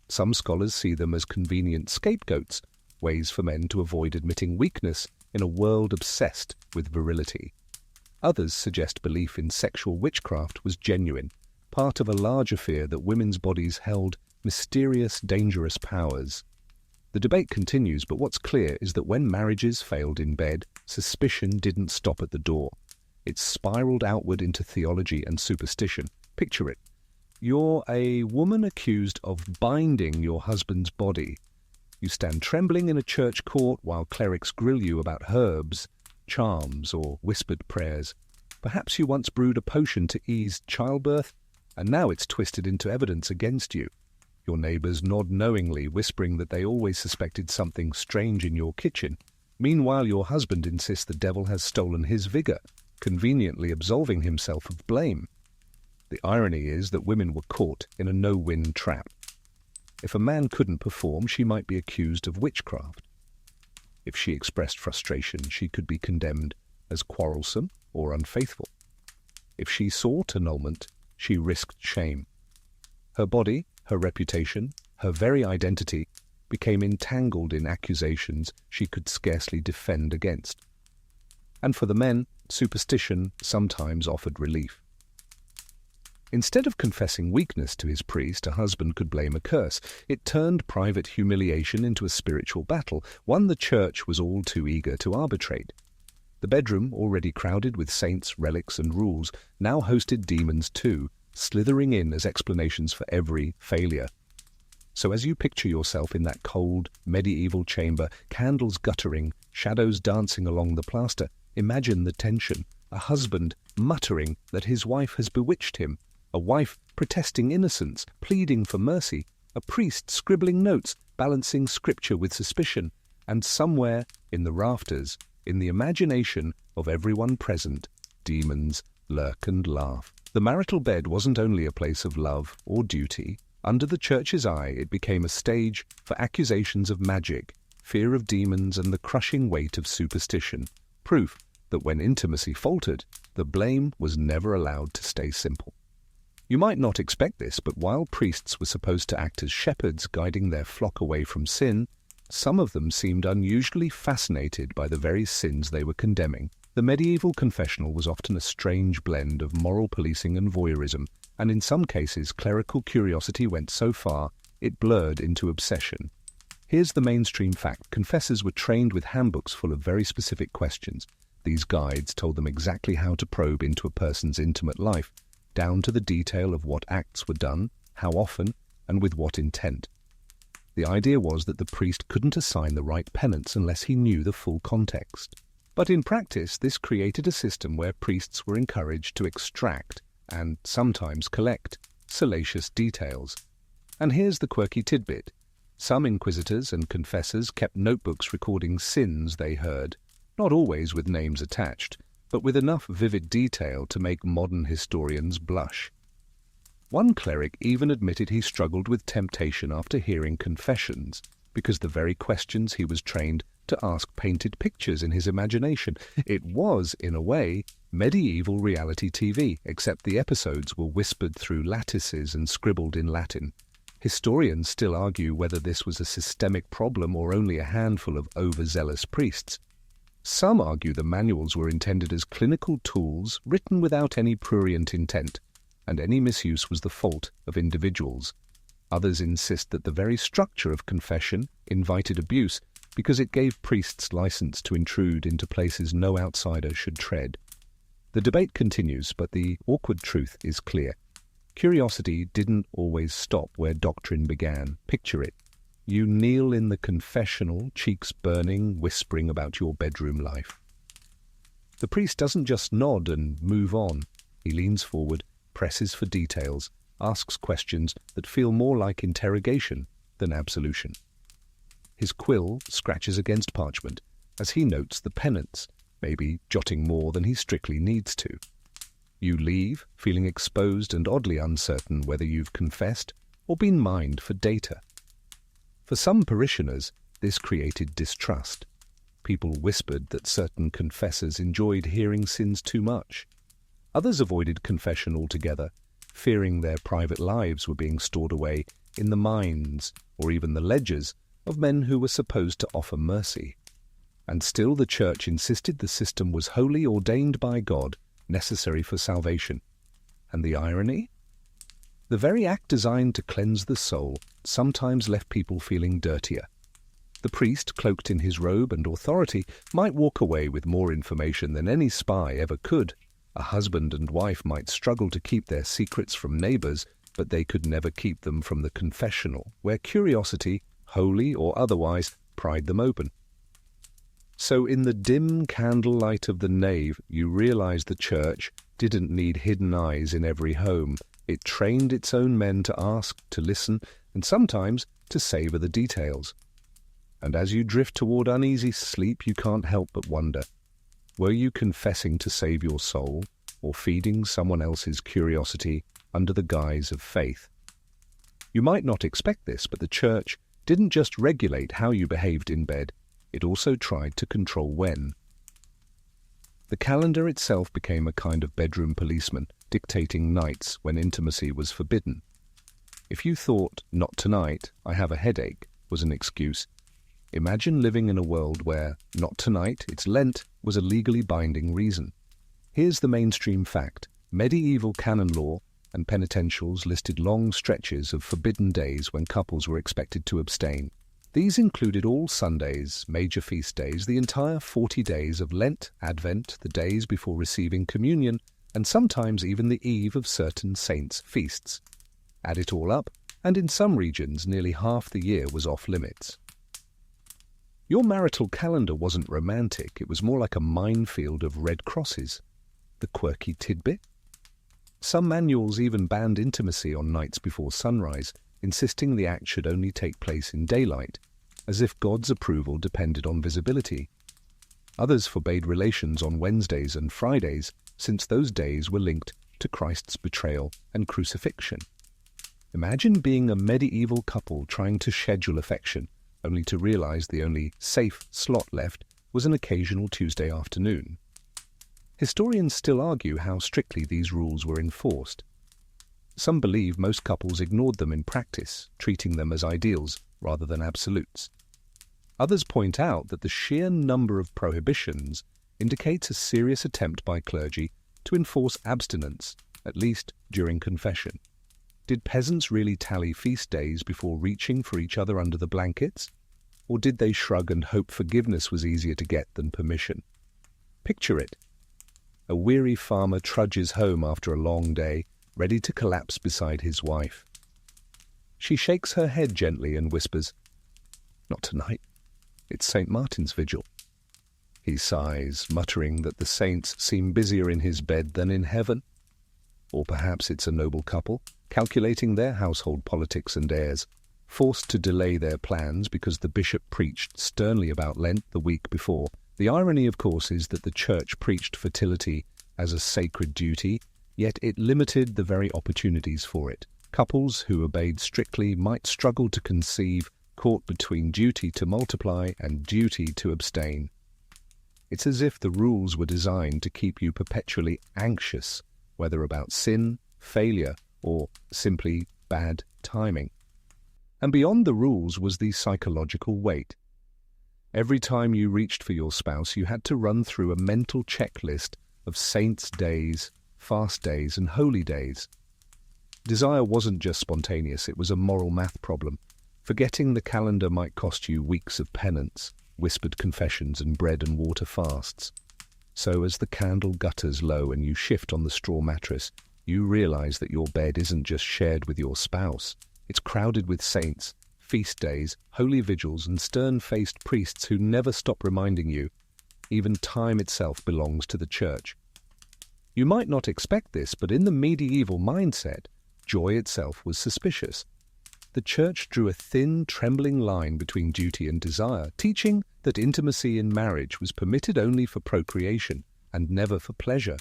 Some scholars see them as convenient scapegoats, ways for men to avoid admitting weakness in a world obsessed with virility. Others suggest belief in sexual witchcraft was genuine, part of a larger fear that women's bodies held mysterious, dangerous powers. The debate continues, but what's clear is that when marriages failed in bed, suspicion didn't stop at the door. It spiraled outward into theology and superstition. Picture it. You're a woman accused of binding your husband's body. You stand trembling in a church court while clerics grill you about herbs, charms, or whispered prayers. Perhaps you once brewed a potion to ease childbirth, and now it's twisted into evidence against you. Your neighbours nod knowingly, whispering that they always suspected something strange in your kitchen. Meanwhile, your husband insists the devil has stolen his vigour, conveniently absolving himself of blame. The irony is that women were caught in a no-win trap. If a man couldn't perform, she might be accused of witchcraft. If she expressed frustration, she could be condemned as quarrelsome or unfaithful. If she sought annulment, she risked shame. Her body, her reputation, her very identity became entangled in accusations she could scarcely defend against. And for the men, superstition sometimes offered relief. Instead of confessing weakness to his priest, a husband could blame a curse. It turned private humiliation into a spiritual battle, one the church was all too eager to arbitrate. The bedroom, already crowded with saints, relics, and rules, now hosted demons too, slithering in as explanations for every failure. So as you picture yourself in that cold, medieval chamber, candles guttering, shadows dancing along the plaster, imagine the tension, a husband muttering that his wife has bewitched him, a wife protesting innocence, pleading for mercy, a priest scribbling notes, balancing scripture with suspicion, and somewhere in the rafters, in the imagination of everyone present, demons lurk and laugh. The marital bed wasn't only a place of love or duty. Under the church's eye, it became a stage for accusations of magic, fear of demons, and the crushing weight of superstition. Proof that when intimacy faltered, the blame was never allowed to stay simple. You might not expect this, but while priests were supposed to act as shepherds guiding their flock away from sin, some of them seemed unusually fascinated by the very sins they were condemning. The medieval confessional was often a strange blend of moral policing and voyeurism, and in some cases clerical curiosity went so far it blurred into obsession. Here's the mainstream fact. Confessors were trained with handbooks full of very specific questions. These guides told them exactly how to probe into a person's intimate life, down to the detail of what acts were done, how often, and with what intent. The idea was that the priest couldn't assign the right penance unless he knew the full context. But in practice, this created a system where priests were encouraged to extract, and sometimes collect, salacious details. And here's the quirky tidbit. Some inquisitors and confessors kept notebooks recording sins they heard, not always with names attached, but with enough vivid detail to make modern historians blush. One cleric even admitted he struggled with temptation after hearing confessions, because the very questions he was trained to ask painted pictures in his imagination. It was, in a way, medieval reality TV, except the episodes were whispered through lattices and scribbled in Latin. Historians still argue whether this was a systemic problem or only a handful of overzealous priests. Some argue the manuals were intended as clinical tools written without any prurient intent, and any misuse was the fault of individuals. Others insist that the very structure of confession invited abuse because it gave priests license to intrude into places no outsider should tread. The debate continues, but the awkward truth is clear. Curiosity didn't always stop where doctrine began. Picture it. You kneel in the confessional, cheeks burning, whispering about your bedroom life. The priest doesn't just nod and move on. He leans forward, presses for details, asks questions that feel more like interrogation than absolution. His quill scratches against parchment as he notes the penance, maybe jotting more than he strictly needs to. You leave, feeling exposed and oddly uncertain whether you've confessed or been mined for data. For some parishioners, this created distrust. People whispered that certain confessors enjoyed hearing sins too much. Others avoided confession altogether, fearing their private lives were being stored away in the minds or even the ledgers of men who were supposed to offer mercy. And still the Church insisted the system was wholly ordained by God, necessary for salvation. And the irony? The very act designed to cleanse the soul sometimes left people feeling dirtier. The priest, cloaked in his robe and authority, might walk away with more information than any spy ever could. A husband and wife might struggle to keep their secrets from neighbors, but they could never keep them from the confessional, where curiosity, holy or otherwise, pried them open. So in the dim candlelight of the nave, you realize the Church didn't need hidden eyes in every home. It trained its own men to ask, to listen, and sometimes to savor the details. And as you drift toward uneasy sleep, you can't help but wonder, were you confessing to save your soul, or feeding someone else's curiosity under the guise of faith? You might not expect this, but the Church didn't just regulate how you behaved in bed, it also tried to control when. The calendar itself became a kind of bedroom policeman, dictating nights when intimacy was forbidden. If you thought, "not tonight, I have a headache," was an excuse, imagine living in a world where "not tonight, it's Lent" was a legally binding reason. Here's the mainstream fact. Medieval canon law and penitentials listed long stretches of forbidden days when couples were expected to abstain. These included all Sundays, major feast days, the entire 40 days of Lent, Advent, the days before receiving communion, and sometimes even the eve of certain saints' feasts. Add it all up, and in some regions nearly half the year was off limits. Your marital calendar wasn't romantic, it was more like a minefield of red crosses. The quirky tidbit? Some manuals even banned intimacy on nights before sunrise, insisting the act should only take place in daylight, as if God's approval depended on visibility. Others forbade relations on Wednesdays and Fridays, since those days were linked to Christ's betrayal and crucifixion. Imagine being a medieval couple trying to schedule affection, only to realize the only safe slot left was an occasional Tuesday afternoon. Historians still argue how strictly these rules were enforced. Some believe most couples ignored them in practice, treating them as ideals rather than absolutes. Others point out that the sheer number of prohibitions indicates a serious attempt by clergy to enforce abstinence, at least during confession. Did peasants really tally feast days before reaching for each other under the blankets? Or did they shrug and hope forgiveness was easier to get than permission? Picture it. A weary farmer trudges home after a long day, ready to collapse beside his wife. She shakes her head gently and whispers, "Not tonight. It's St. Martin's Vigil." He sighs, muttering that the saints seem busier in his bed than in heaven. Or perhaps it's a noble couple, calculating their household politics and airs, forced to delay their plans because the bishop preached sternly about Lent the week before. The irony, of course, is that the Church preached fertility as a sacred duty, yet it limited the very opportunities for it. Couples who obeyed strictly might struggle to conceive, caught between duty to multiply and duty to abstain. It's as if the rules were designed to keep you perpetually anxious, whether about sin, failure, or simply bad timing. And beyond the rules was the psychological weight. Every time you reached for your spouse, you had to run through a mental checklist of saints' days, fast days, and holy days. Desire wasn't just spontaneous, it was a moral math problem. Forgetting the calendar might cost you weeks of penance, whispered confessions, and bread and water fasts. So as the candle gutters low and you shift on the straw mattress, you realize that your bed isn't just shared with your spouse. It's crowded with saints, feast days, holy vigils, and stern-faced priests who never stop reminding you, even time itself belongs to the Church. You might not expect this, but in the medieval mindset, joy itself was suspicious. The Church drew a thin, trembling line between duty and desire, teaching that intimacy in marriage was permitted only for procreation and never for pleasure.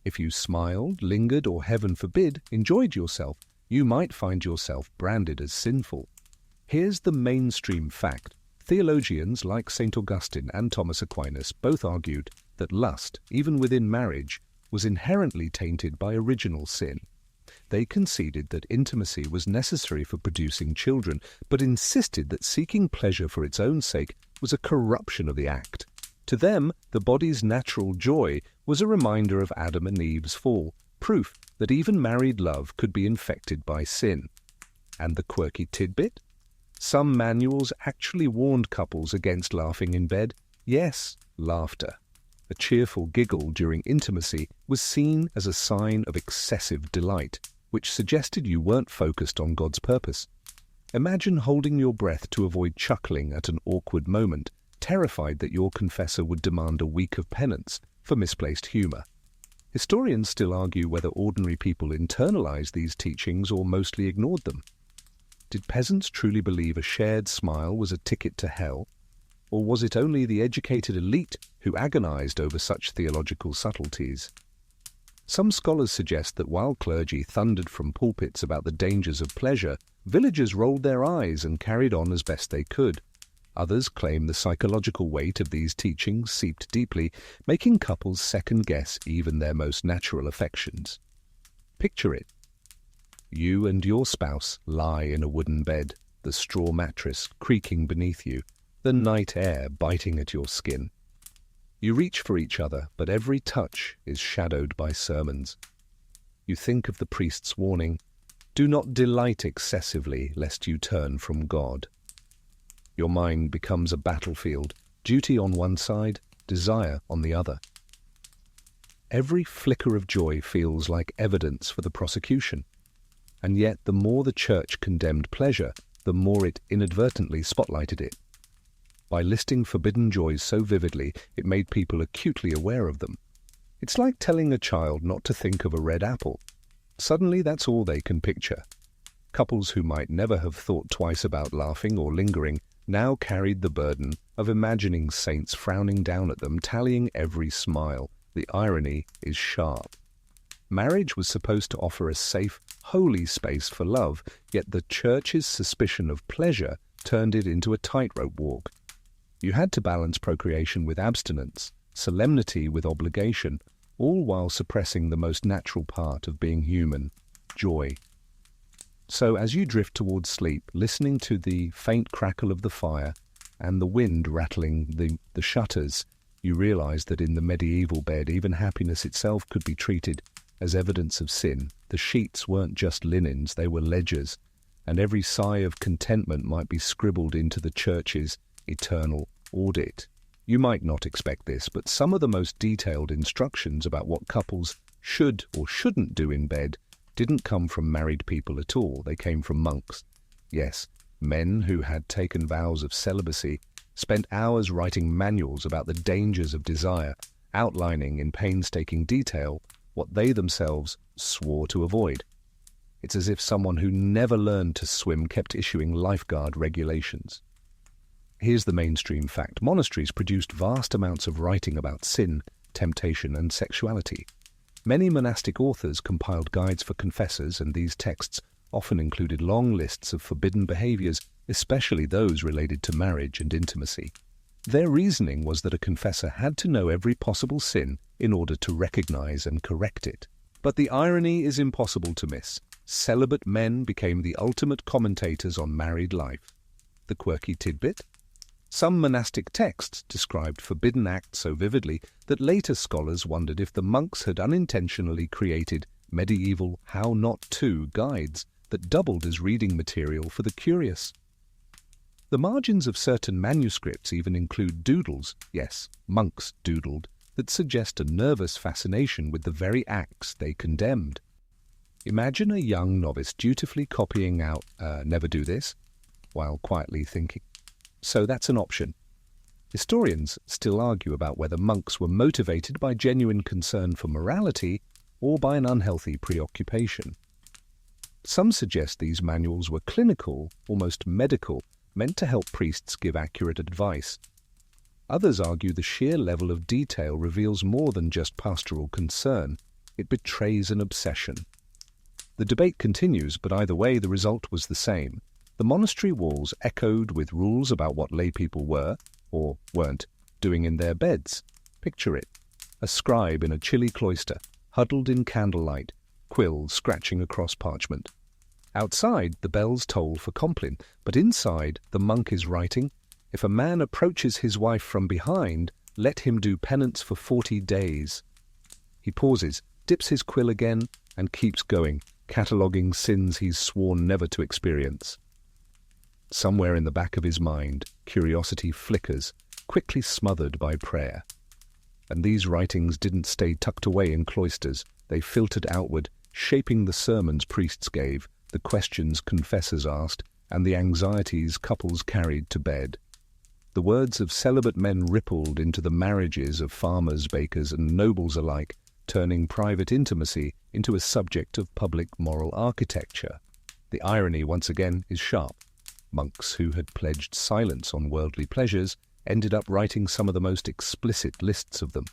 If you smiled, lingered, or heaven forbid, enjoyed yourself, you might find yourself branded as sinful. Here's the mainstream fact. Theologians like St. Augustine and Thomas Aquinas both argued that lust, even within marriage, was inherently tainted by original sin. They conceded that intimacy was necessary for producing children, but insisted that seeking pleasure for its own sake was a corruption of the act. To them, the body's natural joy was a reminder of Adam and Eve's fall, proof that even married love could be infected by sin. And the quirky tidbit? Some manuals actually warned couples against laughing in bed. Yes, laughter. A cheerful giggle during intimacy was seen as a sign of excessive delight, which suggested you weren't focused on God's purpose. Imagine holding your breath to avoid chuckling at an awkward moment, terrified that your confessor would demand a week of penance for misplaced humor. Historians still argue whether ordinary people internalized these teachings or mostly ignored them. Did peasants truly believe a shared smile was a ticket to hell? Or was it only the educated elite who agonized over such theological subtleties? Some scholars suggest that while clergy thundered from pulpits about the dangers of pleasure, villagers rolled their eyes and carried on as best they could. Others claim the psychological weight of these teachings seeped deeply, making couples second-guess even their most natural affections. Picture it. You and your spouse lie in a wooden bed, the straw mattress creaking beneath you, the night air biting at your skin. You reach for each other, but every touch is shadowed by sermons. You think of the priest's warning, "Do not delight excessively, lest you turn from God." Your mind becomes a battlefield, duty on one side, desire on the other. Every flicker of joy feels like evidence for the prosecution. And yet the more the church condemned pleasure, the more it inadvertently spotlighted it. By listing forbidden joys so vividly, it made people acutely aware of them. It's like telling a child not to think of a red apple. Suddenly that's all they can picture. Couples who might never have thought twice about laughing or lingering now carried the burden of imagining saints frowning down at them, tallying every smile. The irony is sharp. Marriage was supposed to offer a safe, holy space for love, yet the church's suspicion of pleasure turned it into a tightrope walk. You had to balance procreation with abstinence, solemnity with obligation, all while suppressing the most natural part of being human, joy. So as you drift towards sleep, listening to the faint crackle of the fire and the wind rattling the shutters, you realize that in the medieval bed, even happiness itself could be treated as evidence of sin. The sheets weren't just linens, they were ledgers, and every sigh of contentment might be scribbled into the church's eternal audit. You might not expect this, but some of the most detailed instructions about what couples should or shouldn't do in bed didn't come from married people at all. They came from monks. Yes, men who had taken vows of celibacy spent hours writing manuals about the dangers of desire, outlining in painstaking detail what they themselves swore to avoid. It's as if someone who never learned to swim kept issuing lifeguard regulations. Here's the mainstream fact. Monasteries produced vast amounts of writing about sin, temptation, and sexuality. Many monastic authors compiled guides for confessors, and these texts often included long lists of forbidden behaviors, especially those related to marriage and intimacy. Their reasoning was that a confessor had to know every possible sin in order to recognize and correct it. But the irony is impossible to miss. Celibate men became the ultimate commentators on married life. The quirky tidbit? Some monastic texts described forbidden acts so vividly that later scholars wondered if the monks had unintentionally created medieval how not to guides that doubled as reading material for the curious. The margins of certain manuscripts even include doodles, yes, monks doodled, that suggest a nervous fascination with the very acts they condemned. Imagine a young novice dutifully copying out "never do this," while quietly thinking, so that's an option. Historians still argue about whether monks were motivated by genuine concern for morality or by an unhealthy preoccupation. Some suggest these manuals were clinical, almost medical, meant to help priests give accurate advice. Others argue the sheer level of detail reveals more than just pastoral concern. It betrays an obsession. The debate continues, but either way the result was the same. The monastery walls echoed with rules about what laypeople were, or weren't, doing in their beds. Picture it. A scribe in a chilly cloister, huddled in candlelight, quills scratching across parchment. Outside, the bells toll for Compline, but inside, the monk is writing, "If a man approaches his wife from behind, let him do penance for 40 days. He pauses, dips his quill again, and keeps going, cataloguing sins he's sworn never to experience. Somewhere in the back of his mind, curiosity flickers, quickly smothered by prayer. And these writings didn't stay tucked away in cloisters. They filtered outward, shaping the sermons priests gave, the questions confessors asked, and the anxieties couples carried to bed. The words of celibate men rippled into the marriages of farmers, bakers, and nobles alike, turning private intimacy into a subject of public moral architecture. The irony, once again, is sharp. Monks who had pledged silence on worldly pleasures ended up writing some of the most explicit lists of them.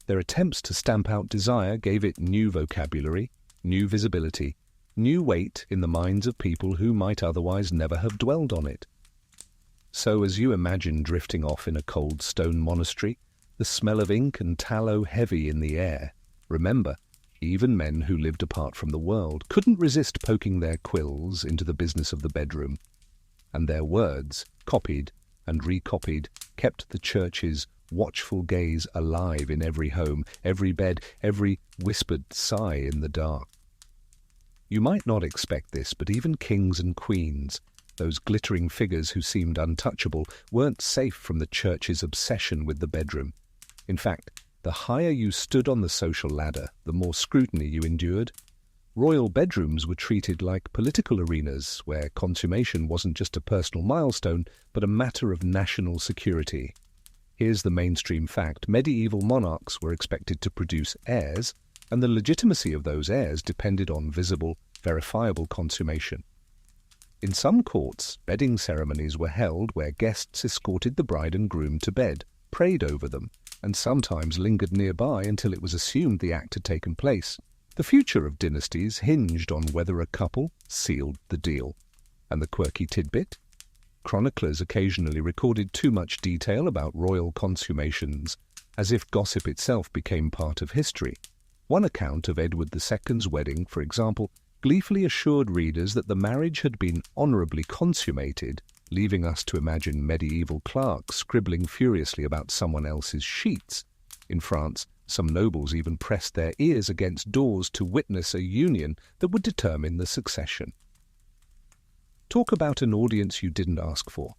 Their attempts to stamp out desire gave it new vocabulary, new visibility, new weight in the minds of people who might otherwise never have dwelled on it. So as you imagine drifting off in a cold stone monastery, the smell of ink and tallow heavy in the air, remember, even men who lived apart from the world couldn't resist poking their quills into the business of the bedroom. And their words, copied and recopied, kept the church's watchful gaze alive in every home, every bed, every whispered sigh in the dark. You might not expect this, but even kings and queens, those glittering figures who seemed untouchable, weren't safe from the church's obsession with the bedroom. In fact, the higher you stood on the social ladder, the more scrutiny you endured. Royal bedrooms were treated like political arenas, where consummation wasn't just a personal milestone, but a matter of national security. Here's the mainstream fact. Medieval monarchs were expected to produce heirs, and the legitimacy of those heirs depended on visible, verifiable consummation. In some courts, bedding ceremonies were held where guests escorted the bride and groom to bed, prayed over them, and sometimes lingered nearby until it was assumed the act had taken place. The future of dynasties hinged on whether a couple sealed the deal. And the quirky tidbit? Chroniclers occasionally recorded too much detail about royal consummations, as if gossip itself became part of history. One account of Edward II's wedding, for example, gleefully assured readers that the marriage had been honourably consummated, leaving us to imagine medieval clerks scribbling furiously about someone else's sheets. In France, some nobles even pressed their ears against doors to witness a union that would determine the succession. Talk about an audience you didn't ask for.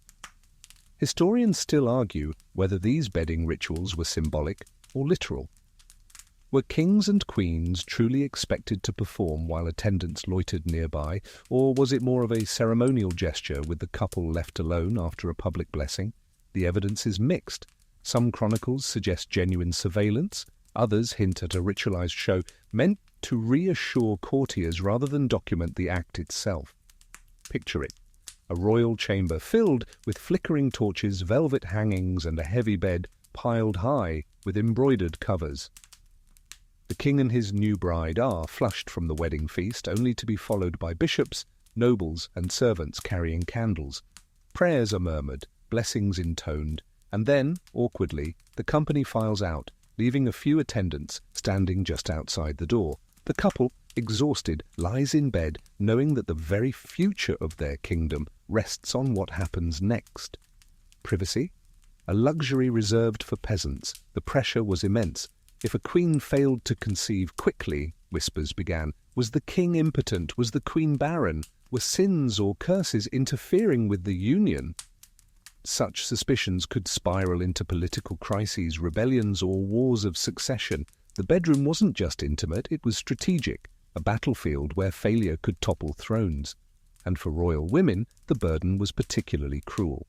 Historians still argue whether these bedding rituals were symbolic or literal. Were kings and queens truly expected to perform while attendants loitered nearby, or was it more of a ceremonial gesture with the couple left alone after a public blessing? The evidence is mixed. Some chronicles suggest genuine surveillance, others hint at a ritualized show meant to reassure courtiers rather than document the act itself. Picture it. A royal chamber filled with flickering torches, velvet hangings, and a heavy bed piled high with embroidered covers. The king and his new bride are flushed from the wedding feast, only to be followed by bishops, nobles, and servants carrying candles. Prayers are murmured, blessings intoned, and then, awkwardly, the company files out, leaving a few attendants standing just outside the door. The couple, exhausted, lies in bed, knowing that the very future of their kingdom rests on what happens next. Privacy? A luxury reserved for peasants. The pressure was immense. If a queen failed to conceive quickly, whispers began, was the king impotent? Was the queen barren? Were sins or curses interfering with the union? Such suspicions could spiral into political crises, rebellions, or wars of succession. The bedroom wasn't just intimate, it was strategic, a battlefield where failure could topple thrones. And for royal women, the burden was particularly cruel.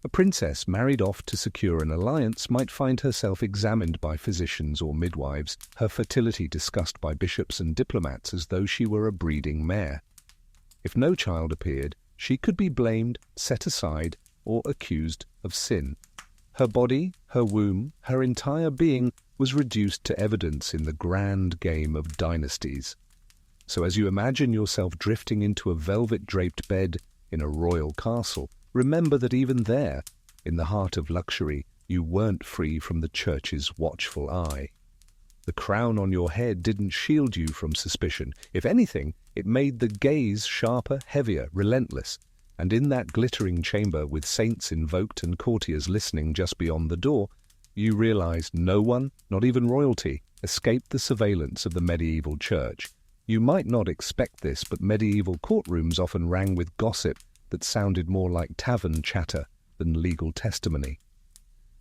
A princess married off to secure an alliance might find herself examined by physicians or midwives, her fertility discussed by bishops and diplomats as though she were a breeding mare. If no child appeared, she could be blamed, set aside, or accused of sin. Her body, her womb, her entire being was reduced to evidence in the grand game of dynasties. So as you imagine yourself drifting into a velvet-draped bed in a royal castle, remember that even there, in the heart of luxury, you weren't free from the church's watchful eye. The crown on your head didn't shield you from suspicion. If anything, it made the gaze sharper, heavier, relentless. And in that glittering chamber, with saints invoked and courtiers listening just beyond the door, you realized no one, not even royalty, escaped the surveillance of the medieval church. You might not expect this, but medieval courtrooms often rang with gossip that sounded more like tavern chatter than legal testimony.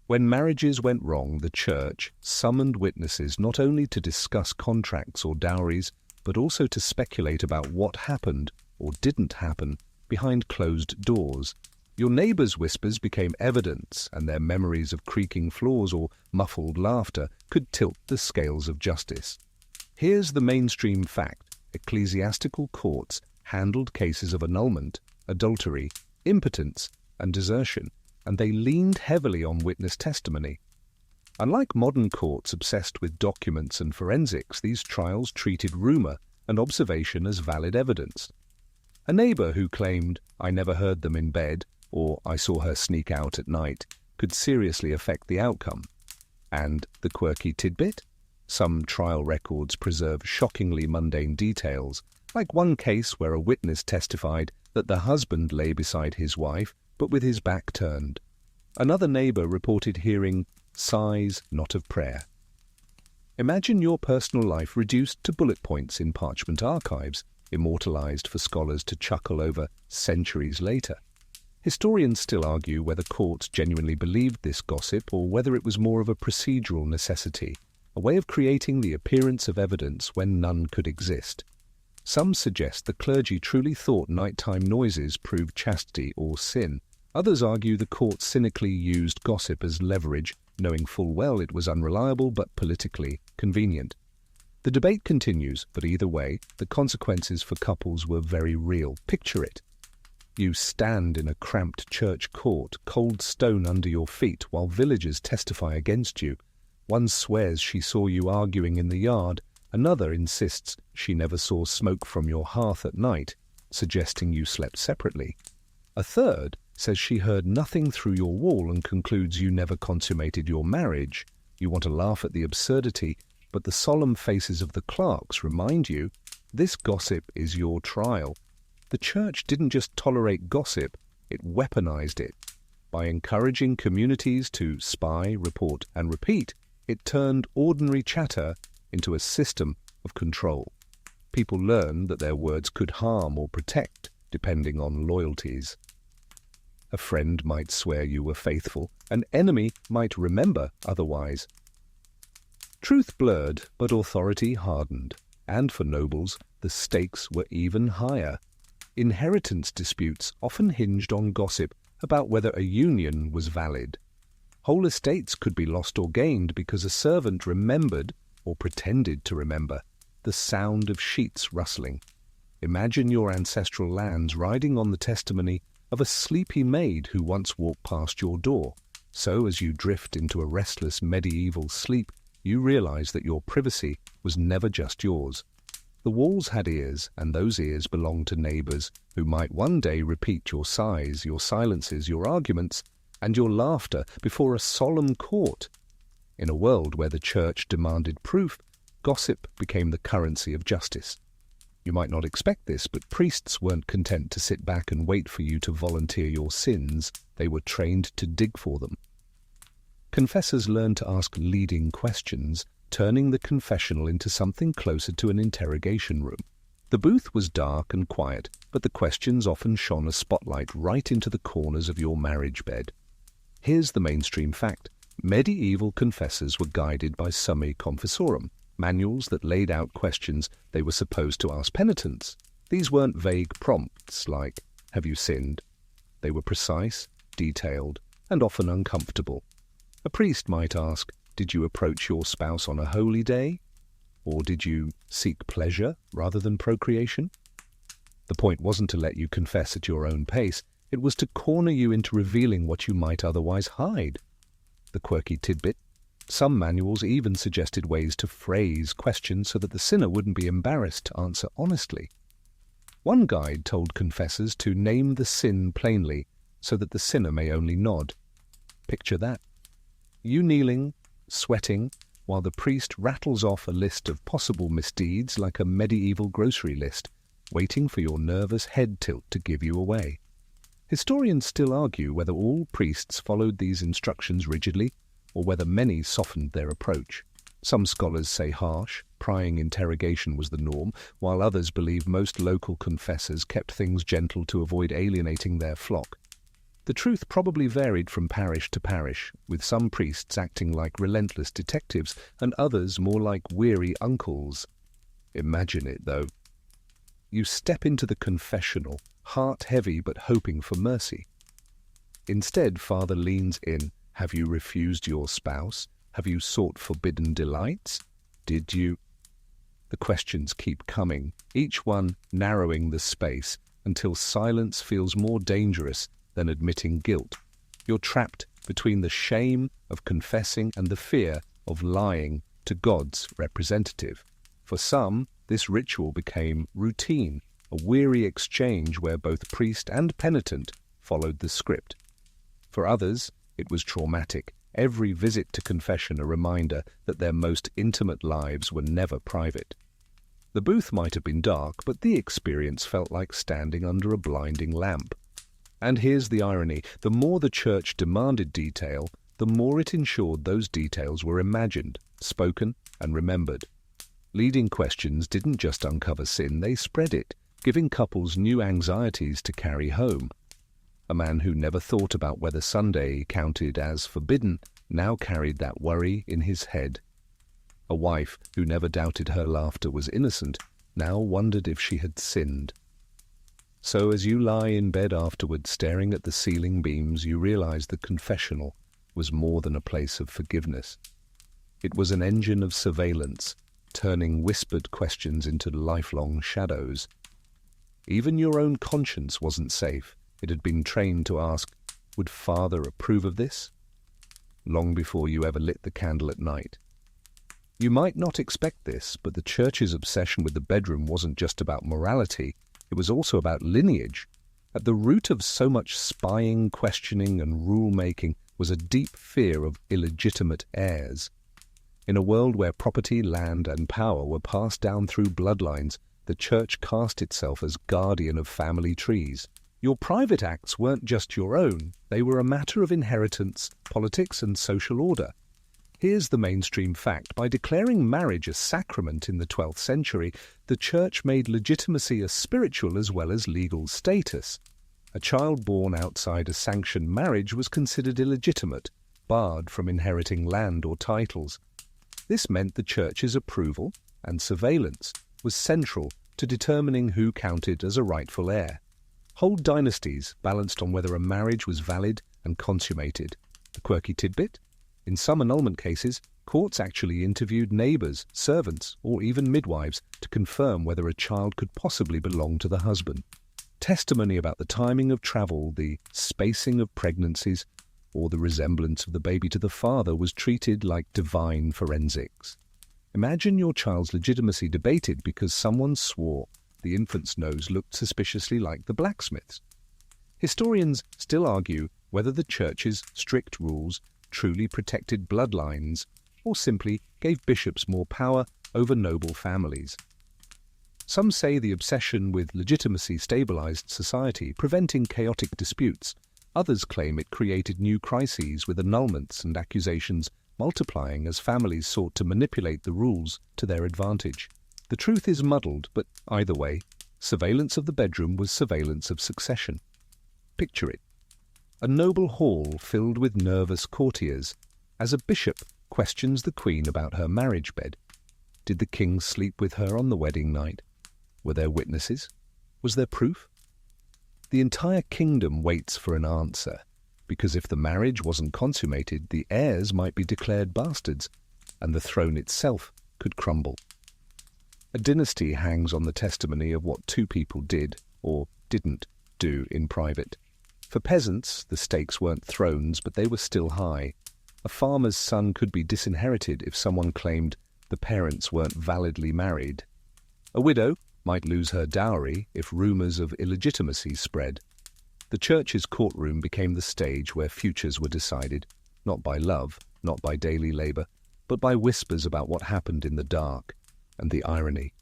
When marriages went wrong, the church summoned witnesses not only to discuss contracts or dowries, but also to speculate about what happened or didn't happen behind closed doors. Your neighbors' whispers became evidence, and their memories of creaking floors or muffled laughter could tilt the scales of justice. Here's the mainstream fact. Ecclesiastical courts handled cases of annulment, adultery, impotence, and desertion, and they leaned heavily on witness testimony. Unlike modern courts obsessed with documents and forensics, these trials treated rumor and observation as valid evidence. A neighbor who claimed, "I never heard them in bed," or "I saw her sneak out at night," could seriously affect the outcome. And the quirky tidbit? Some trial records preserve shockingly mundane details, like one case where a witness testified that the husband lay beside his wife, but with his back turned. Another neighbor reported hearing sighs not of prayer. Imagine your personal life reduced to bullet points in parchment archives, immortalized for scholars to chuckle over centuries later. Historians still argue whether courts genuinely believed this gossip or whether it was more of a procedural necessity, a way of creating the appearance of evidence when none could exist. Some suggest the clergy truly thought nighttime noises proved chastity or sin. Others argue the court cynically used gossip as leverage, knowing full well it was unreliable but politically convenient. The debate continues, but either way, the consequences for couples were very real. Picture it. You stand in a cramped church court, cold stone under your feet, while villagers testify against you. One swears she saw you arguing in the yard. Another insists she never saw smoke from your hearth at night, suggesting you slept separately. A third says she heard nothing through your wall and concludes you never consummated your marriage. You want to laugh at the absurdity, but the solemn faces of the clerks remind you this gossip is your trial. The church didn't just tolerate gossip, it weaponized it. By encouraging communities to spy, report, and repeat, it turned ordinary chatter into a system of control. People learned that their words could harm or protect, depending on loyalties. A friend might swear you were faithful, an enemy might remember otherwise. Truth blurred, but authority hardened, and for nobles, the stakes were even higher. Inheritance disputes often hinged on gossip about whether a union was valid. Whole estates could be lost or gained because a servant remembered, or pretended to remember, the sound of sheets rustling. Imagine your ancestral lands riding on the testimony of a sleepy maid who once walked past your door. So as you drift into a restless medieval sleep, you realize that your privacy was never just yours. The walls had ears, and those ears belonged to neighbors who might one day repeat your sighs, your silences, your arguments, and your laughter before a solemn court. In a world where the church demanded proof, gossip became the currency of justice. You might not expect this, but priests weren't content to sit back and wait for you to volunteer your sins. They were trained to dig for them. Confessors learned to ask leading questions, turning the confessional into something closer to an interrogation room. The booth was dark and quiet, but the questions often shone a spotlight right into the corners of your marriage bed. Here's the mainstream fact. Medieval confessors were guided by Summi Confessorum, manuals that laid out questions they were supposed to ask penitents. These weren't vague prompts like, "Have you sinned?" They were precise, detailed, and often uncomfortable. A priest might ask, "Did you approach your spouse on a holy day?" Or did you seek pleasure rather than procreation? The point wasn't to let you confess at your own pace. It was to corner you into revealing what you might otherwise hide. The quirky tidbit: some manuals even suggested ways to phrase questions so that the sinner wouldn't be embarrassed to answer honestly. One guide told confessors to name the sin plainly so that the sinner may only nod. Picture that. You kneeling, sweating, while the priest rattles off a list of possible misdeeds like a medieval grocery list, waiting for your nervous head tilt to give you away. Historians still argue whether all priests followed these instructions rigidly, or whether many softened their approach. Some scholars say harsh, prying interrogation was the norm, while others believe most local confessors kept things gentle to avoid alienating their flock. The truth probably varied from parish to parish, with some priests acting like relentless detectives and others more like weary uncles. Imagine it, though. You step into the confessional, heart heavy but hoping for mercy. Instead, Father leans in. Have you refused your spouse? Have you sought forbidden delights? Did you? The questions keep coming, each one narrowing the space until silence feels more dangerous than admitting guilt. You're trapped between the shame of confessing and the fear of lying to God's representative. For some, this ritual became routine, a weary exchange where both priest and penitent followed the script. For others, it was traumatic, every visit to confession a reminder that their most intimate lives were never private. The booth might have been dark, but the experience felt like standing under a blinding lamp. And here's the irony, the more the church demanded detail, the more it ensured those details were imagined, spoken, and remembered. Leading questions didn't just uncover sin, they spread it, giving couples new anxieties to carry home. A man who never thought about whether Sunday counted as forbidden now carried that worry in his head. A wife who never doubted her laughter was innocent now wondered if she had sinned. So as you lie in bed afterward staring at the ceiling beams, you realize the confessional was more than a place of forgiveness. It was an engine of surveillance, turning whispered questions into lifelong shadows. Even your own conscience wasn't safe. It had been trained to ask, would Father approve of this? Long before you ever lit the candle at night. You might not expect this, but the church's obsession with the bedroom wasn't just about morality, it was also about lineage. At the root of so much spying, questioning, and rule-making was a deep fear of illegitimate heirs. In a world where property, land, and power were passed down through bloodlines, the church cast itself as guardian of family trees. Your private acts weren't just your own, they were a matter of inheritance, politics, and social order. Here's the mainstream fact. By declaring marriage a sacrament in the 12th century, the church made legitimacy a spiritual as well as legal status. A child born outside a sanctioned marriage was considered illegitimate, barred from inheriting land or titles. This meant the church's approval and surveillance was central to determining who counted as a rightful heir. Whole dynasties balanced on whether a marriage was valid and consummated. The quirky tidbit? In some annulment cases, courts actually interviewed neighbours, servants, or even midwives to confirm whether a child could possibly belong to the husband. Testimony about the timing of travel, the spacing of pregnancies, or the resemblance of the baby to the father was treated like divine forensics. Imagine your child's legitimacy debated because someone swore the infant's nose looked suspiciously like the blacksmith's. Historians still argue whether the church's strict rules truly protected bloodlines or simply gave bishops more power over noble families. Some say the obsession with legitimacy stabilized society, preventing chaotic disputes. Others claim it created new crises with annulments and accusations multiplying as families sought to manipulate the rules to their advantage. The truth is muddled, but either way, surveillance of the bedroom was surveillance of succession. Picture it. A noble hall filled with nervous courtiers, as a bishop questions the queen about her marriage bed. Did the king sleep with her on the wedding night? Were there witnesses? Was there proof? The entire kingdom waits for an answer, because if the marriage wasn't consummated, the heirs might be declared bastards, and the throne itself could crumble. A dynasty hangs on the testimony of what two people did, or didn't, do in private. For peasants, the stakes weren't thrones, but they were still high. A farmer's son could be disinherited if someone claimed the parents weren't validly married. A widow might lose her dowry if rumours of illegitimacy spread. The church's courtroom became the stage where futures were decided, not by love, not by daily labour, but by whispers about what happened in the dark. And the irony.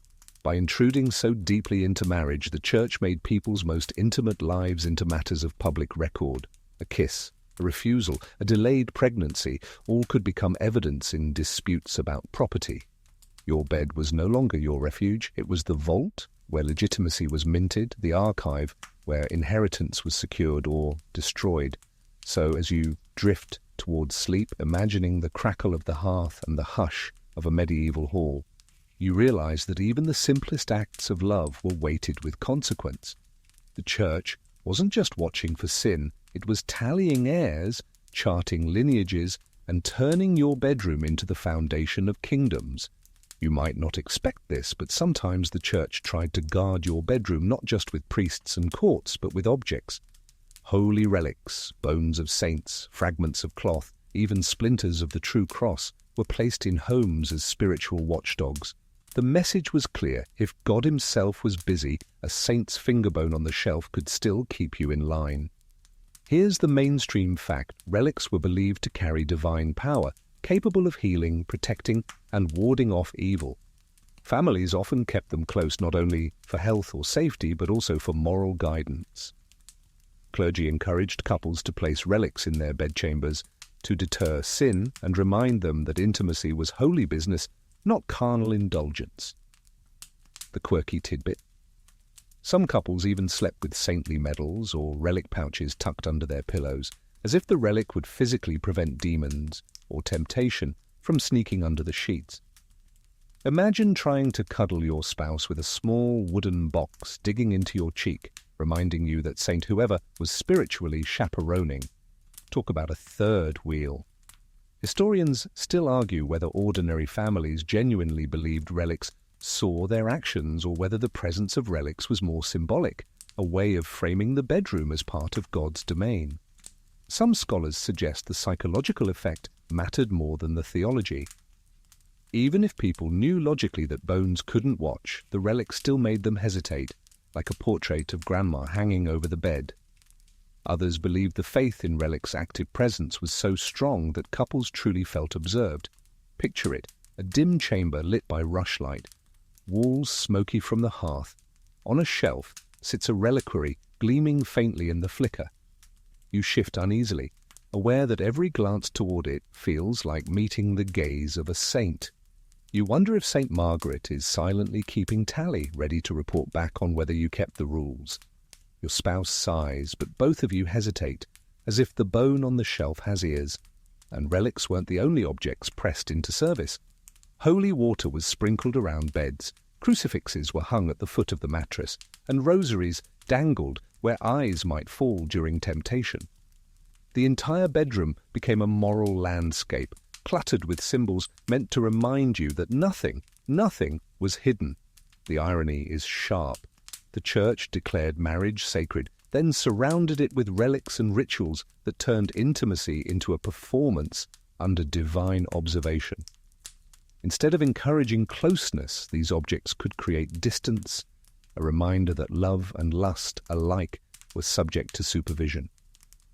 By intruding so deeply into marriage, the church made people's most intimate lives into matters of public record. A kiss, a refusal, a delayed pregnancy, all could become evidence in disputes about property. Your bed was no longer your refuge. It was the vault where legitimacy was minted, the archive where inheritance was secured or destroyed. So as you drift towards sleep, imagining the crackle of the hearth and the hush of a medieval hall, you realize that even the simplest acts of love were weighted with consequence. The church wasn't just watching for sin, it was tallying heirs, charting lineages, and turning your bedroom into the foundation of kingdoms. You might not expect this, but sometimes the church tried to guard your bedroom not just with priests and courts, but with objects. Holy relics, bones of saints, fragments of cloth, even splinters of the true cross were placed in homes as spiritual watchdogs. The message was clear: if God himself was busy, a saint's fingerbone on the shelf could still keep you in line. Here's the mainstream fact: relics were believed to carry divine power, capable of healing, protecting, and warding off evil. Families often kept them close not only for health or safety, but also for moral guidance. Clergy encouraged couples to place relics in their bedchambers to deter sin and remind them that intimacy was holy business, not carnal indulgence. The quirky tidbit: some couples even slept with saintly medals or relic pouches tucked under their pillows, as if the relic would physically prevent demons or temptation from sneaking under the sheets. Imagine trying to cuddle your spouse with a small wooden box digging into your cheek, reminding you that Saint whoever was spiritually chaperoning. Talk about a third wheel. Historians still argue whether ordinary families genuinely believed relics saw their actions, or whether the presence of relics was more symbolic, a way of framing the bedroom as part of God's domain. Some scholars suggest the psychological effect mattered more than the theology. Even if people knew logically that bones couldn't watch, the relic still made them hesitate, like a portrait of grandma hanging over the bed. Others believed the faith in relics' active presence was so strong that couples truly felt observed. Picture it: a dim chamber lit by rushlight, walls smoky from the hearth. On a shelf sits a reliquary gleaming faintly in the flicker. You shift uneasily, aware that every glance toward it feels like meeting the gaze of a saint. You wonder if Saint Margaret is silently keeping tally, ready to report back on whether you kept the rules. Your spouse sighs, but both of you hesitate, as if the bone on the shelf has ears. And relics weren't the only objects pressed into service. Holy water was sprinkled around beds, crucifixes were hung at the foot of the mattress, and rosaries dangled where eyes might fall during temptation. The entire bedroom became a moral landscape, cluttered with symbols meant to remind you that nothing was hidden. The irony is sharp. The church declared marriage sacred, then surrounded it with relics and rituals that turned intimacy into a performance under divine observation. Instead of encouraging closeness, these objects could create distance, a reminder that love and lust alike were subject to supervision.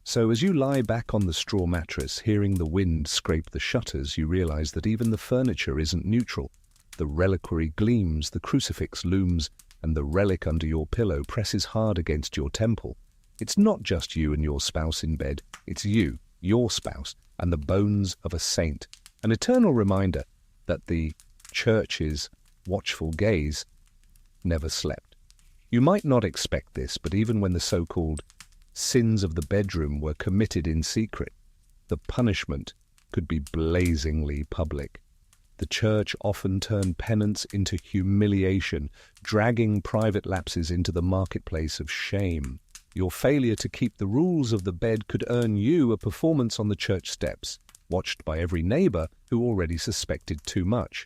So as you lie back on the straw mattress, hearing the wind scrape the shutters, you realize that even the furniture isn't neutral. The reliquary gleams, the crucifix looms, and the relic under your pillow presses hard against your temple. It's not just you and your spouse in bed, it's you, your spouse, and the bones of a saint, an eternal reminder that the church's watchful gaze never slept. You might not expect this, but even when the so-called sins of the bedroom were committed in secret, the punishment could be blazingly public. The church often turned penance into humiliation, dragging private lapses into the marketplace of shame. Your failure to keep the rules of the bed could earn you a performance on the church steps, watched by every neighbor who already suspected too much.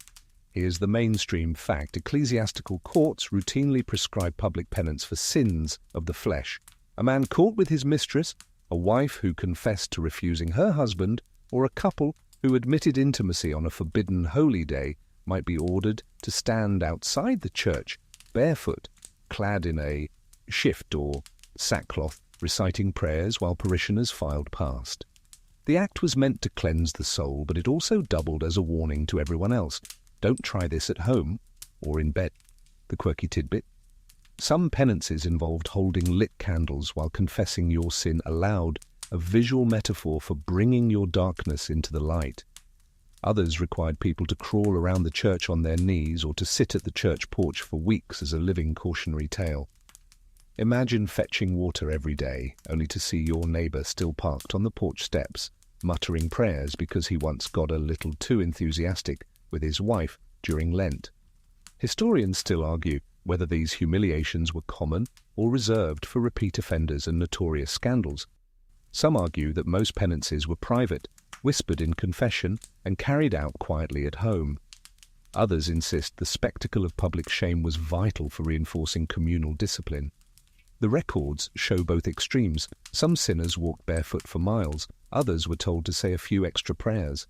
Here's the mainstream fact: ecclesiastical courts routinely prescribe public penance for sins of the flesh. A man caught with his mistress, a wife who confessed to refusing her husband, or a couple who admitted intimacy on a forbidden holy day might be ordered to stand outside the church, barefoot, clad in a shift or sackcloth, reciting prayers while parishioners filed past. The act was meant to cleanse the soul, but it also doubled as a warning to everyone else. Don't try this at home or in bed. The quirky tidbit. Some penances involved holding lit candles while confessing your sin aloud, a visual metaphor for bringing your darkness into the light. Others required people to crawl around the church on their knees or to sit at the church porch for weeks as a living cautionary tale. Imagine fetching water every day, only to see your neighbour still parked on the porch steps, muttering prayers because he once got a little too enthusiastic with his wife during Lent. Historians still argue whether these humiliations were common or reserved for repeat offenders and notorious scandals. Some argue that most penances were private, whispered in confession, and carried out quietly at home. Others insist the spectacle of public shame was vital for reinforcing communal discipline. The records show both extremes. Some sinners walked barefoot for miles, others were told to say a few extra prayers.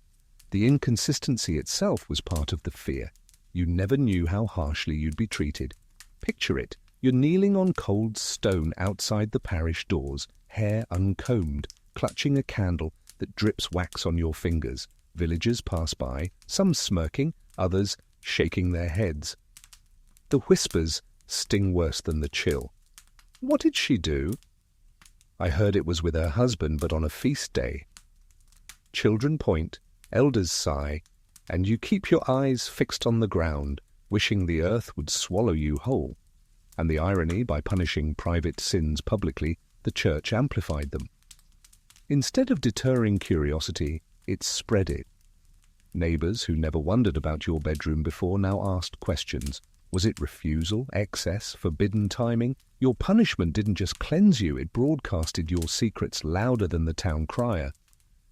The inconsistency itself was part of the fear. You never knew how harshly you'd be treated. Picture it. You're kneeling on cold stone outside the parish doors, hair uncombed, clutching a candle that drips wax on your fingers. Villagers pass by, some smirking, others shaking their heads. The whispers sting worse than the chill. What did she do? I heard it was with her husband, but on a feast day. Children point, elders sigh, and you keep your eyes fixed on the ground, wishing the earth would swallow you whole. And the irony, by punishing private sins publicly, the church amplified them. Instead of deterring curiosity, it spread it. Neighbours who never wondered about your bedroom before now asked questions. Was it refusal, excess, forbidden timing? Your punishment didn't just cleanse you, it broadcasted your secrets louder than the town crier.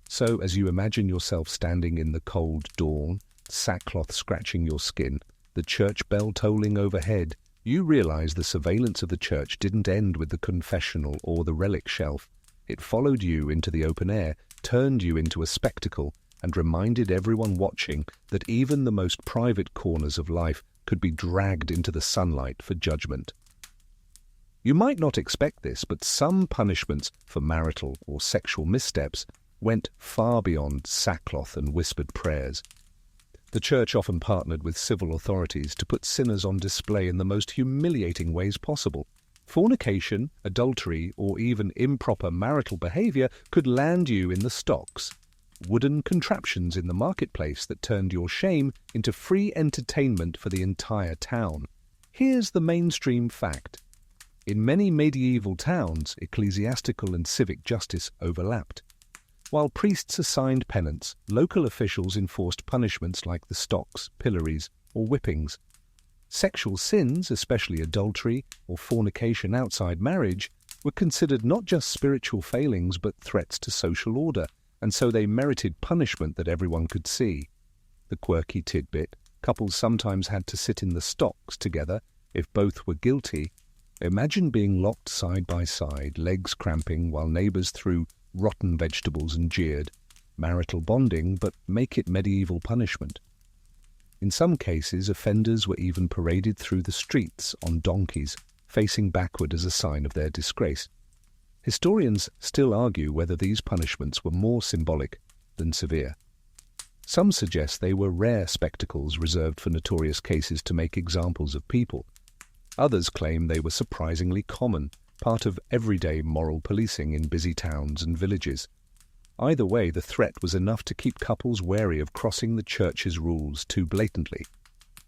So, as you imagine yourself standing in the cold dawn, sackcloth scratching your skin, the church bell tolling overhead, you realize the surveillance of the church didn't end with the confessional or the relic shelf. It followed you into the open air, turned you into a spectacle, and reminded everyone watching that even the most private corners of life could be dragged into the sunlight for judgment. You might not expect this, but some punishments for marital or sexual missteps went far beyond sackcloth and whispered prayers. The church often partnered with civil authorities to put sinners on display in the most humiliating ways possible. Fornication, adultery, or even improper marital behavior could land you in the stocks. Wooden contraptions in the marketplace that turned your shame into free entertainment for the entire town. Here's the mainstream fact. In many medieval towns, ecclesiastical and civic justice overlapped. While priests assigned penance, local officials enforced punishments like the stocks, pillories, or whippings. Sexual sins, especially adultery or fornication outside marriage, were considered not just spiritual failings but threats to social order, and so they merited punishment that everyone could see. The quirky tidbit, couples sometimes had to sit in the stocks together if both were guilty. Imagine being locked side by side, legs cramping, while neighbours threw rotten vegetables and jeered. Marital bonding, but make it medieval punishment. In some cases, offenders were even paraded through the streets on donkeys, facing backward as a sign of their disgrace. Historians still argue whether these punishments were more symbolic than severe. Some suggest they were rare spectacles reserved for notorious cases to make examples of people. Others claim they were surprisingly common, part of everyday moral policing in busy towns and villages. Either way, the threat was enough to keep couples wary of crossing the church's rules too blatantly.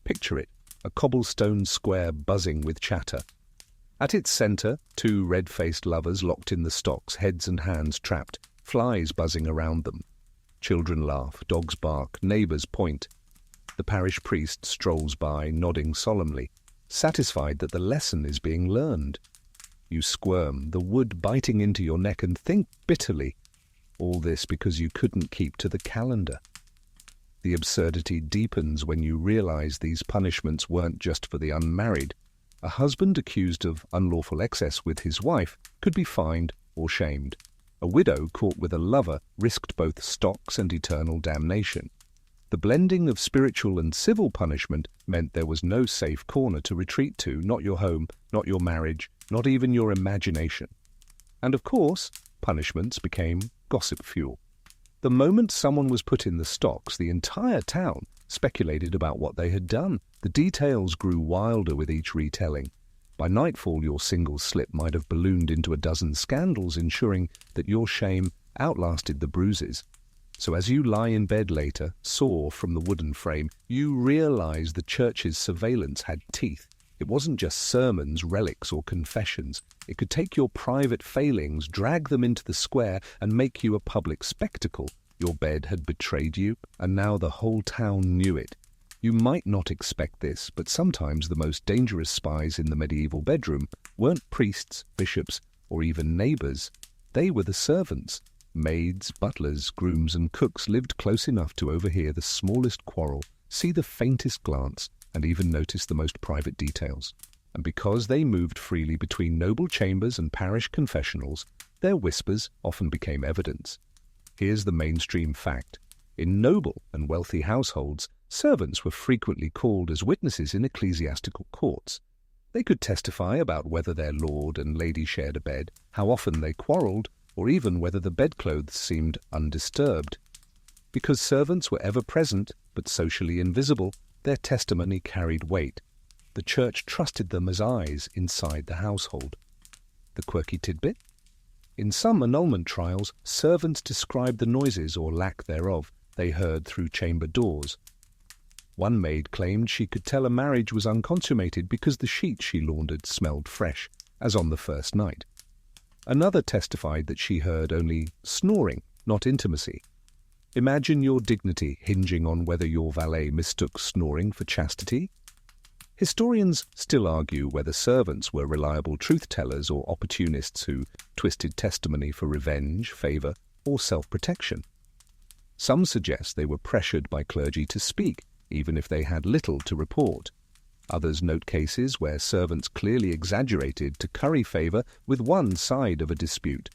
Picture it, a cobblestone square buzzing with chatter. At its centre, two red-faced lovers locked in the stocks, heads and hands trapped, flies buzzing around them. Children laugh, dogs bark, neighbours point. The parish priest strolls by, nodding solemnly, satisfied that the lesson is being learned. You squirm, the wood biting into your neck, and think bitterly. All this because you couldn't keep to the calendar. The absurdity deepens when you realize these punishments weren't just for the unmarried. A husband accused of unlawful excess with his wife could be fined or shamed. A widow caught with a lover risked both stocks and eternal damnation. The blending of spiritual and civil punishment meant there was no safe corner to retreat to, not your home, not your marriage, not even your imagination. And of course, punishments became gossip fuel. The moment someone was put in the stocks, the entire town speculated about what they had done. The details grew wilder with each retelling. By nightfall, your single slip might have ballooned into a dozen scandals, ensuring that your shame outlasted the bruises. So as you lie in bed later, sore from the wooden frame, you realize the church's surveillance had teeth. It wasn't just sermons, relics, or confessions. It could take your private failings, drag them into the square, and make you a public spectacle. Your bed had betrayed you, and now the whole town knew it. You might not expect this, but sometimes the most dangerous spies in the medieval bedroom weren't priests, bishops, or even neighbors. They were the servants. Maids, butlers, grooms, and cooks lived close enough to overhear the smallest quarrel, see the faintest glance, and even notice the most private details. And because they moved freely between noble chambers and parish confessionals, their whispers often became evidence. Here's the mainstream fact. In noble and wealthy households, servants were frequently called as witnesses in ecclesiastical courts. They could testify about whether their lord and lady shared a bed, how often they quarrelled, or even whether the bedclothes seemed undisturbed. Because servants were ever present, but socially invisible, their testimony carried weight. The church trusted them as eyes inside the household. The quirky tidbit? In some annulment trials, servants described the noises or lack thereof they heard through chamber doors. One maid claimed she could tell a marriage was unconsummated because the sheets she laundered smelled fresh, as on the first night. Another testified that she heard only snoring, not intimacy. Imagine your dignity hinging on whether your valet mistook snoring for chastity. Historians still argue whether servants were reliable truth-tellers or opportunists who twisted testimony for revenge, favour, or self-protection. Some suggest they were pressured by clergy to speak, even if they had little to report. Others note cases where servants clearly exaggerated to curry favour with one side of a dispute.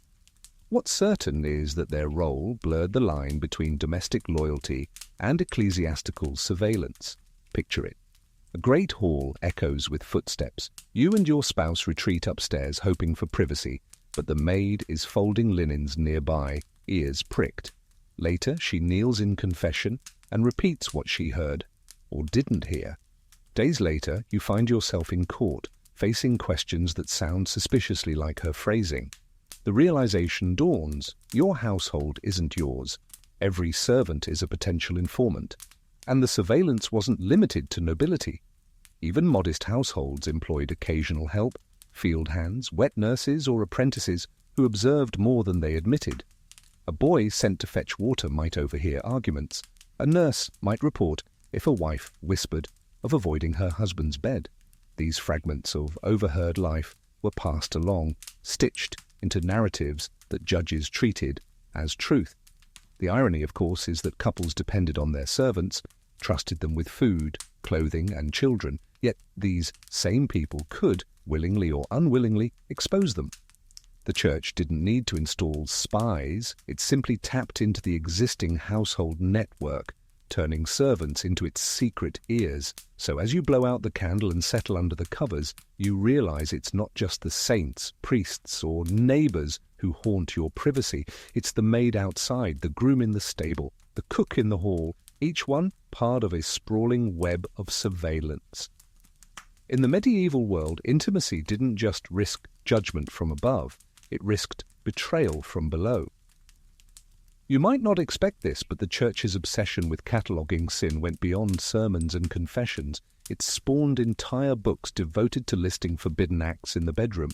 What's certain is that their role blurred the line between domestic loyalty and ecclesiastical surveillance. Picture it. A great hall echoes with footsteps. You and your spouse retreat upstairs hoping for privacy, but the maid is folding linens nearby, ears pricked. Later, she kneels in confession and repeats what she heard, or didn't hear. Days later, you find yourself in court, facing questions that sound suspiciously like her phrasing. The realization dawns: your household isn't yours. Every servant is a potential informant. And the surveillance wasn't limited to nobility. Even modest households employed occasional help, field hands, wet nurses, or apprentices who observed more than they admitted. A boy sent to fetch water might overhear arguments. A nurse might report if a wife whispered of avoiding her husband's bed. These fragments of overheard life were passed along, stitched into narratives that judges treated as truth. The irony, of course, is that couples depended on their servants, trusted them with food, clothing, and children, yet these same people could, willingly or unwillingly, expose them. The church didn't need to install spies, it simply tapped into the existing household network, turning servants into its secret ears. So as you blow out the candle and settle under the covers, you realize it's not just the saints, priests, or neighbors who haunt your privacy. It's the maid outside, the groom in the stable, the cook in the hall, each one part of a sprawling web of surveillance. In the medieval world, intimacy didn't just risk judgment from above, it risked betrayal from below. You might not expect this, but the church's obsession with cataloguing sin went beyond sermons and confessions. It spawned entire books devoted to listing forbidden acts in the bedroom.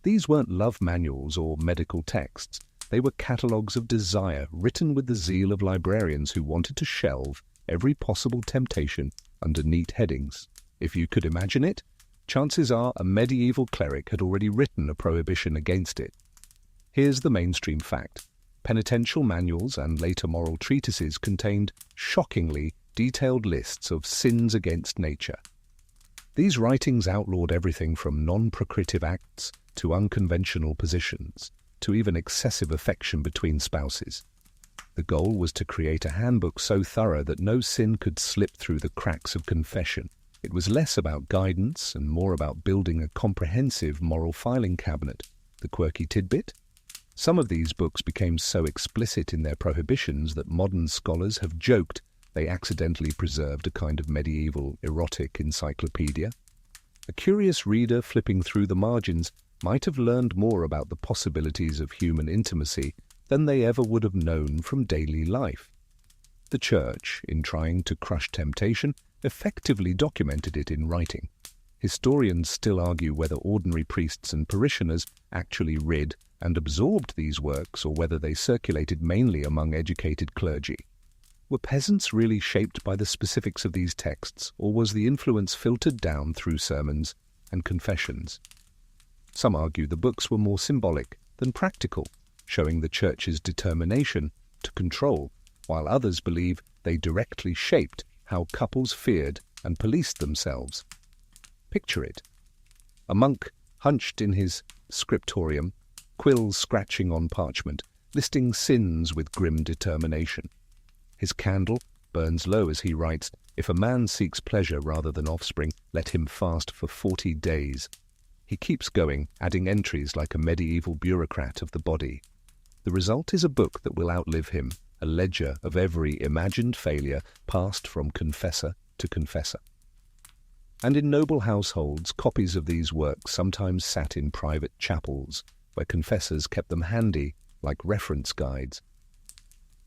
These weren't love manuals or medical texts. They were catalogues of desire, written with the zeal of librarians who wanted to shelve every possible temptation under neat headings. If you could imagine it, chances are a medieval cleric had already written a prohibition against it. Here's the mainstream fact. Penitential manuals and later moral treatises contained shockingly detailed lists of sins against nature. These writings outlawed everything from non-procreative acts to unconventional positions, to even excessive affection between spouses. The goal was to create a handbook so thorough that no sin could slip through the cracks of confession. It was less about guidance and more about building a comprehensive moral filing cabinet. The quirky tidbit? Some of these books became so explicit in their prohibitions that modern scholars have joked they accidentally preserved a kind of medieval erotic encyclopedia. A curious reader flipping through the margins might have learned more about the possibilities of human intimacy than they ever would have known from daily life. The Church, in trying to crush temptation, effectively documented it in writing. Historians still argue whether ordinary priests and parishioners actually read and absorbed these works or whether they circulated mainly among educated clergy. Were peasants really shaped by the specifics of these texts, or was the influence filtered down through sermons and confessions? Some argue the books were more symbolic than practical, showing the Church's determination to control, while others believe they directly shaped how couples feared and policed themselves. Picture it. A monk hunched in his scriptorium, quills scratching on parchment, listing sins with grim determination. His candle burns low as he writes, "If a man seeks pleasure rather than offspring, let him fast for 40 days. He keeps going, adding entries like a medieval bureaucrat of the body. The result is a book that will outlive him, a ledger of every imagined failure passed from confessor to confessor. And in noble households, copies of these works sometimes sat in private chapels, where confessors kept them handy, like reference guides.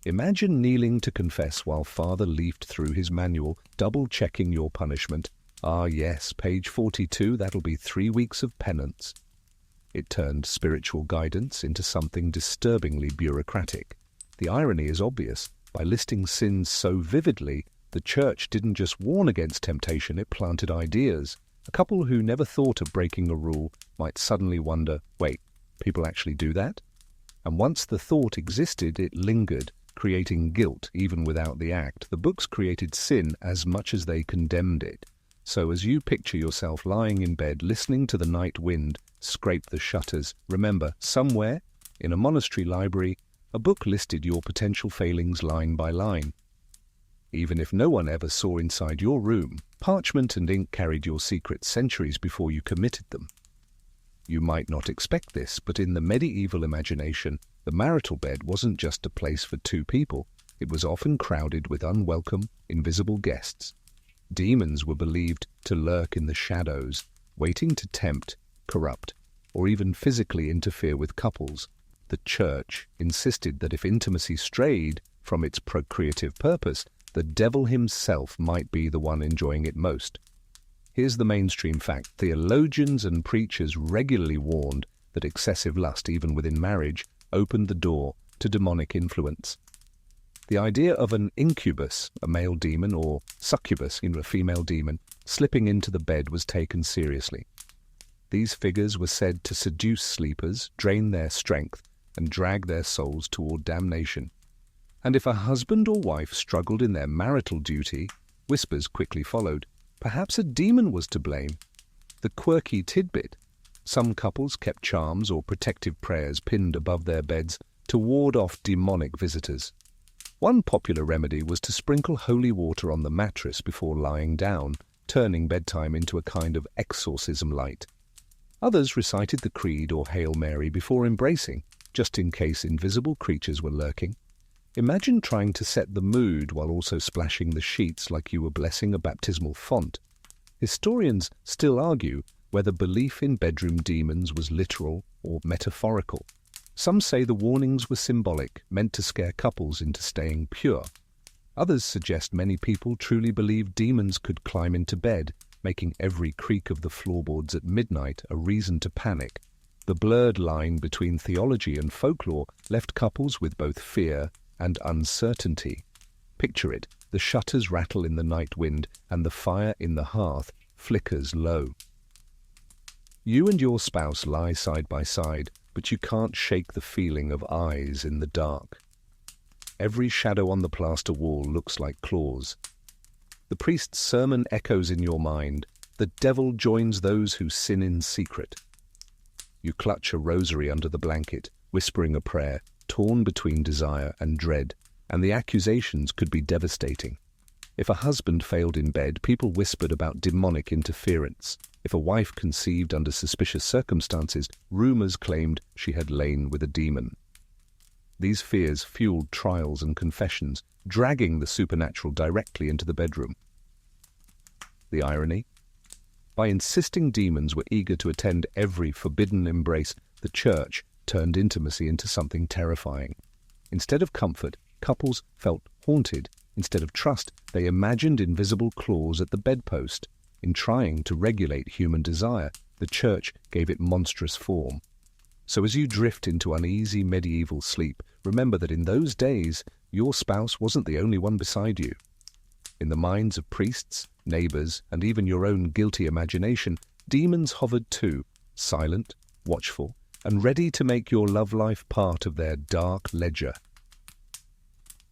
Imagine kneeling to confess while Father leafed through his manual, double-checking your punishment. Ah yes, page 42, that'll be 3 weeks of penance. It turned spiritual guidance into something disturbingly bureaucratic. The irony is obvious. By listing sins so vividly, the Church didn't just warn against temptation, it planted ideas. A couple who never thought of breaking a rule might suddenly wonder, wait, people actually do that? And once the thought existed, it lingered, creating guilt even without the act. The books created sin as much as they condemned it. So as you picture yourself lying in bed, listening to the night wind scrape the shutters, remember, somewhere, in a monastery library, a book listed your potential failings line by line. Even if no one ever saw inside your room, parchment and ink carried your secrets centuries before you committed them. You might not expect this, but in the medieval imagination, the marital bed wasn't just a place for 2 people. It was often crowded with unwelcome, invisible guests. Demons were believed to lurk in the shadows, waiting to tempt, corrupt, or even physically interfere with couples. The Church insisted that if intimacy strayed from its procreative purpose, the devil himself might be the one enjoying it most. Here's the mainstream fact. Theologians and preachers regularly warned that excessive lust, even within marriage, opened the door to demonic influence. The idea of an incubus, a male demon, or succubus, a female demon, slipping into the bed was taken seriously. These figures were said to seduce sleepers, drain their strength, and drag their souls toward damnation. And if a husband or wife struggled in their marital duty, whispers quickly followed. Perhaps a demon was to blame. The quirky tidbit. Some couples kept charms or protective prayers pinned above their beds to ward off demonic visitors. One popular remedy was to sprinkle holy water on the mattress before lying down, turning bedtime into a kind of exorcism light. Others recited the Creed or Hail Mary before embracing, just in case invisible creatures were lurking. Imagine trying to set the mood while also splashing the sheets like you were blessing a baptismal font. Historians still argue whether belief in bedroom demons was literal or metaphorical. Some say the warnings were symbolic, meant to scare couples into staying pure. Others suggest many people truly believed demons could climb into bed, making every creak of the floorboards at midnight a reason to panic. The blurred line between theology and folklore left couples with both fear and uncertainty. Picture it, the shutters rattle in the night wind and the fire in the hearth flickers low. You and your spouse lie side by side, but you can't shake the feeling of eyes in the dark. Every shadow on the plaster wall looks like claws. The priest's sermon echoes in your mind. The devil joins those who sin in secret. You clutch a rosary under the blanket, whispering a prayer, torn between desire and dread, and the accusations could be devastating. If a husband failed in bed, people whispered about demonic interference. If a wife conceived under suspicious circumstances, rumors claimed she had lain with a demon. These fears fueled trials and confessions, dragging the supernatural directly into the bedroom. The irony? By insisting demons were eager to attend every forbidden embrace, the church turned intimacy into something terrifying. Instead of comfort, couples felt haunted. Instead of trust, they imagined invisible claws at the bedpost. In trying to regulate human desire, the church gave it monstrous form. So as you drift into uneasy medieval sleep, remember that in those days, your spouse wasn't the only one beside you. In the minds of priests, neighbors, and even your own guilty imagination, demons hovered too, silent, watchful, and ready to make your love life part of their dark ledger.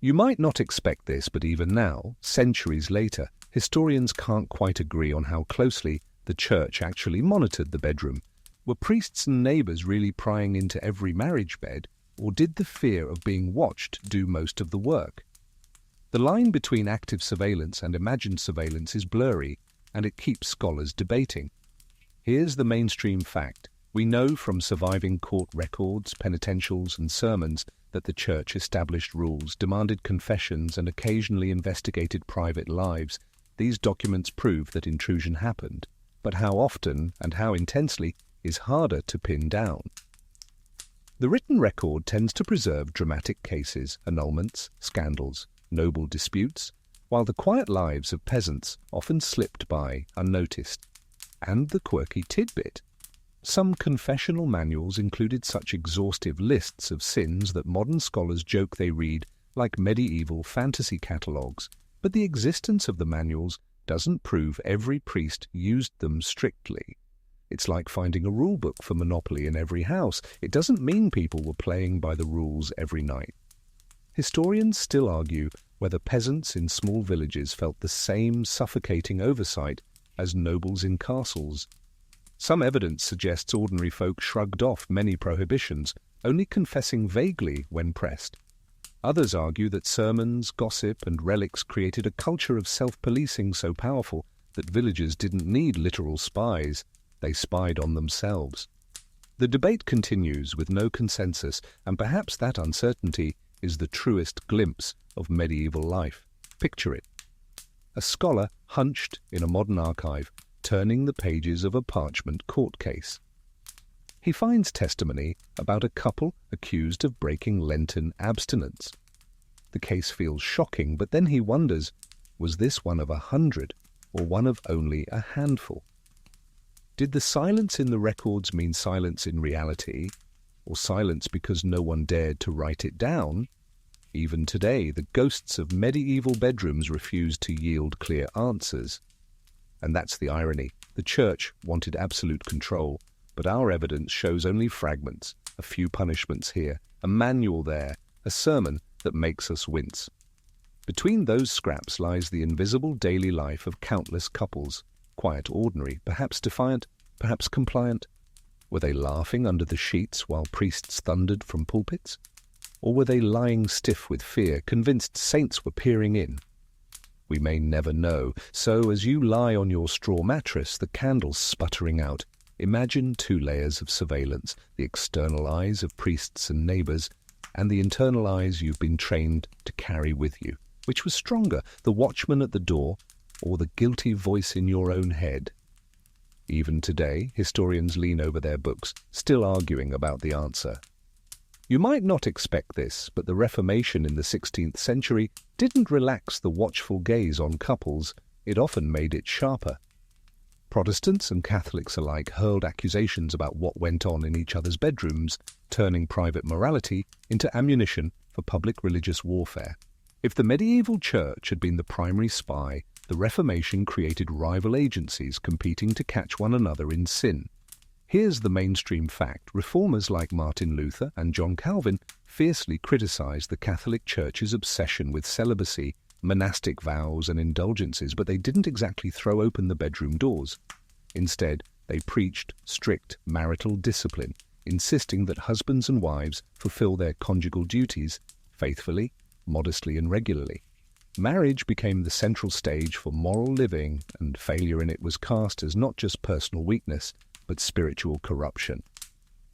You might not expect this, but even now, centuries later, historians can't quite agree on how closely the church actually monitored the bedroom. Were priests and neighbors really prying into every marriage bed, or did the fear of being watched do most of the work? The line between active surveillance and imagined surveillance is blurry, and it keeps scholars debating. Here's the mainstream fact. We know from surviving court records, penitentials, and sermons that the church established rules, demanded confessions, and occasionally investigated private lives. These documents prove that intrusion happened, but how often and how intensely is harder to pin down. The written record tends to preserve dramatic cases, annulments, scandals, noble disputes, while the quiet lives of peasants often slipped by unnoticed. And the quirky tidbit. Some confessional manuals included such exhaustive lists of sins that modern scholars joke they read like medieval fantasy catalogues, but the existence of the manuals doesn't prove every priest used them strictly. It's like finding a rule book for Monopoly in every house. It doesn't mean people were playing by the rules every night. Historians still argue whether peasants in small villages felt the same suffocating oversight as nobles in castles. Some evidence suggests ordinary folk shrugged off many prohibitions, only confessing vaguely when pressed. Others argue that sermons, gossip, and relics created a culture of self-policing so powerful that villagers didn't need literal spies, they spied on themselves. The debate continues with no consensus, and perhaps that uncertainty is the truest glimpse of medieval life. Picture it. A scholar hunched in a modern archive, turning the pages of a parchment court case. He finds testimony about a couple accused of breaking Lenten abstinence. The case feels shocking, but then he wonders, was this one of 100 or one of only a handful? Did the silence in the records mean silence in reality, or silence because no one dared to write it down? Even today, the ghosts of medieval bedrooms refuse to yield clear answers. And that's the irony. The church wanted absolute control, but our evidence shows only fragments, a few punishments here, a manual there, a sermon that makes us wince. Between those scraps lies the invisible daily life of countless couples, quiet, ordinary, perhaps defiant, perhaps compliant. Were they laughing under the sheets while priests thundered from pulpits? Or were they lying stiff with fear, convinced saints were peering in? We may never know, so as you lie on your straw mattress, the candles sputtering out, imagine 2 layers of surveillance, the external eyes of priests and neighbors, and the internal eyes you've been trained to carry with you. Which was stronger, the watchman at the door, or the guilty voice in your own head? Even today, historians lean over their books, still arguing about the answer. You might not expect this, but the Reformation in the 16th century didn't relax the watchful gaze on couples, it often made it sharper. Protestants and Catholics alike hurled accusations about what went on in each other's bedrooms, turning private morality into ammunition for public religious warfare. If the medieval church had been the primary spy, the Reformation created rival agencies competing to catch one another in sin. Here's the mainstream fact. Reformers like Martin Luther and John Calvin fiercely criticized the Catholic Church's obsession with celibacy, monastic vows and indulgences, but they didn't exactly throw open the bedroom doors. Instead, they preached strict marital discipline, insisting that husbands and wives fulfill their conjugal duties faithfully, modestly and regularly. Marriage became the central stage for moral living, and failure in it was cast as not just personal weakness, but spiritual corruption.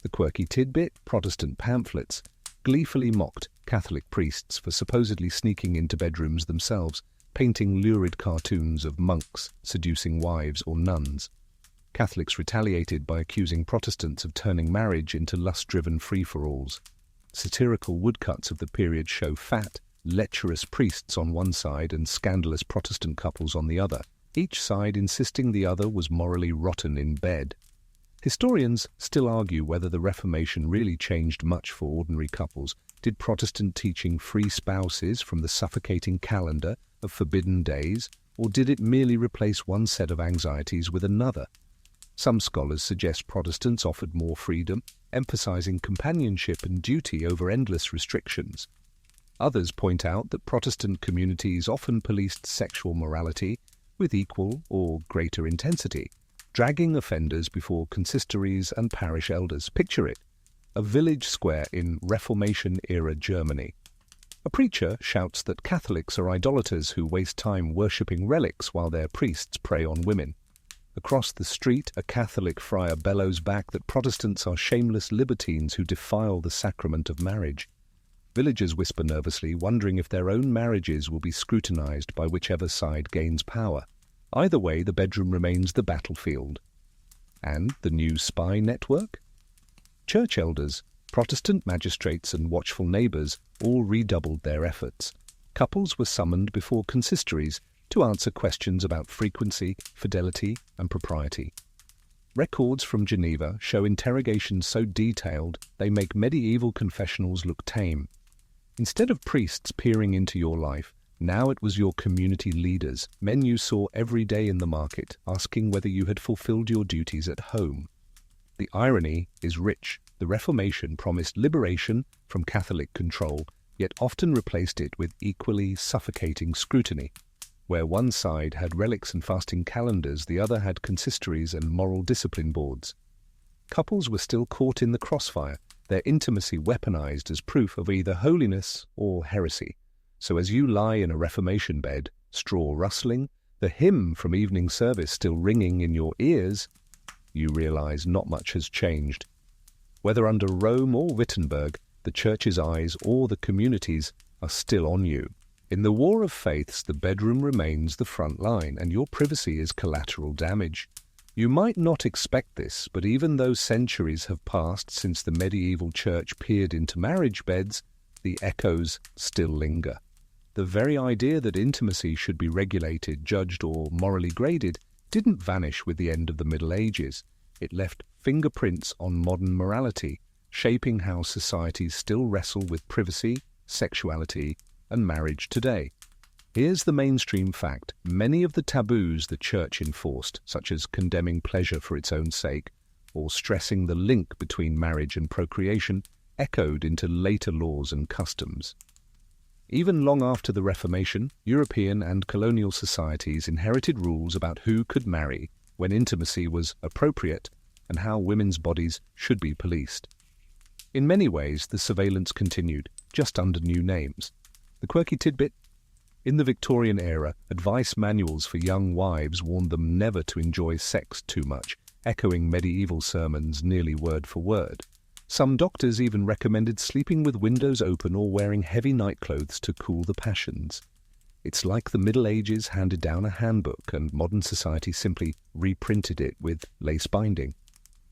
The quirky tidbit, Protestant pamphlets, gleefully mocked Catholic priests for supposedly sneaking into bedrooms themselves, painting lurid cartoons of monks seducing wives or nuns. Catholics retaliated by accusing Protestants of turning marriage into lust-driven free-for-alls. Satirical woodcuts of the period show fat, lecherous priests on one side and scandalous Protestant couples on the other, each side insisting the other was morally rotten in bed. Historians still argue whether the Reformation really changed much for ordinary couples. Did Protestant teaching free spouses from the suffocating calendar of forbidden days, or did it merely replace one set of anxieties with another? Some scholars suggest Protestants offered more freedom, emphasizing companionship and duty over endless restrictions. Others point out that Protestant communities often policed sexual morality with equal or greater intensity, dragging offenders before consistories and parish elders. Picture it, a village square in Reformation-era Germany. A preacher shouts that Catholics are idolaters who waste time worshipping relics while their priests prey on women. Across the street, a Catholic friar bellows back that Protestants are shameless libertines who defile the sacrament of marriage. Villagers whisper nervously, wondering if their own marriages will be scrutinized by whichever side gains power. Either way, the bedroom remains the battlefield. And the new spy network? Church elders, Protestant magistrates and watchful neighbors all redoubled their efforts. Couples were summoned before consistories to answer questions about frequency, fidelity, and propriety. Records from Geneva show interrogations so detailed they make medieval confessionals look tame. Instead of priests peering into your life, now it was your community leaders, men you saw every day in the market, asking whether you had fulfilled your duties at home. The irony is rich. The Reformation promised liberation from Catholic control, yet often replaced it with equally suffocating scrutiny. Where one side had relics and fasting calendars, the other had consistories and moral discipline boards. Couples were still caught in the crossfire, their intimacy weaponized as proof of either holiness or heresy. So as you lie in a Reformation bed, straw rustling, the hymn from evening service still ringing in your ears, you realize not much has changed. Whether under Rome or Wittenberg, the Church's eyes or the community's are still on you. In the war of faiths, the bedroom remains the front line, and your privacy is collateral damage. You might not expect this, but even though centuries have passed since the medieval Church peered into marriage beds, the echoes still linger. The very idea that intimacy should be regulated, judged, or morally graded didn't vanish with the end of the Middle Ages. It left fingerprints on modern morality, shaping how societies still wrestle with privacy, sexuality, and marriage today. Here's the mainstream fact. Many of the taboos the Church enforced, such as condemning pleasure for its own sake, or stressing the link between marriage and procreation, echoed into later laws and customs. Even long after the Reformation, European and colonial societies inherited rules about who could marry, when intimacy was appropriate, and how women's bodies should be policed. In many ways, the surveillance continued, just under new names. The quirky tidbit? In the Victorian era, advice manuals for young wives warned them never to enjoy sex too much, echoing medieval sermons nearly word for word. Some doctors even recommended sleeping with windows open or wearing heavy nightclothes to cool the passions. It's like the Middle Ages handed down a handbook and modern society simply reprinted it with lace binding.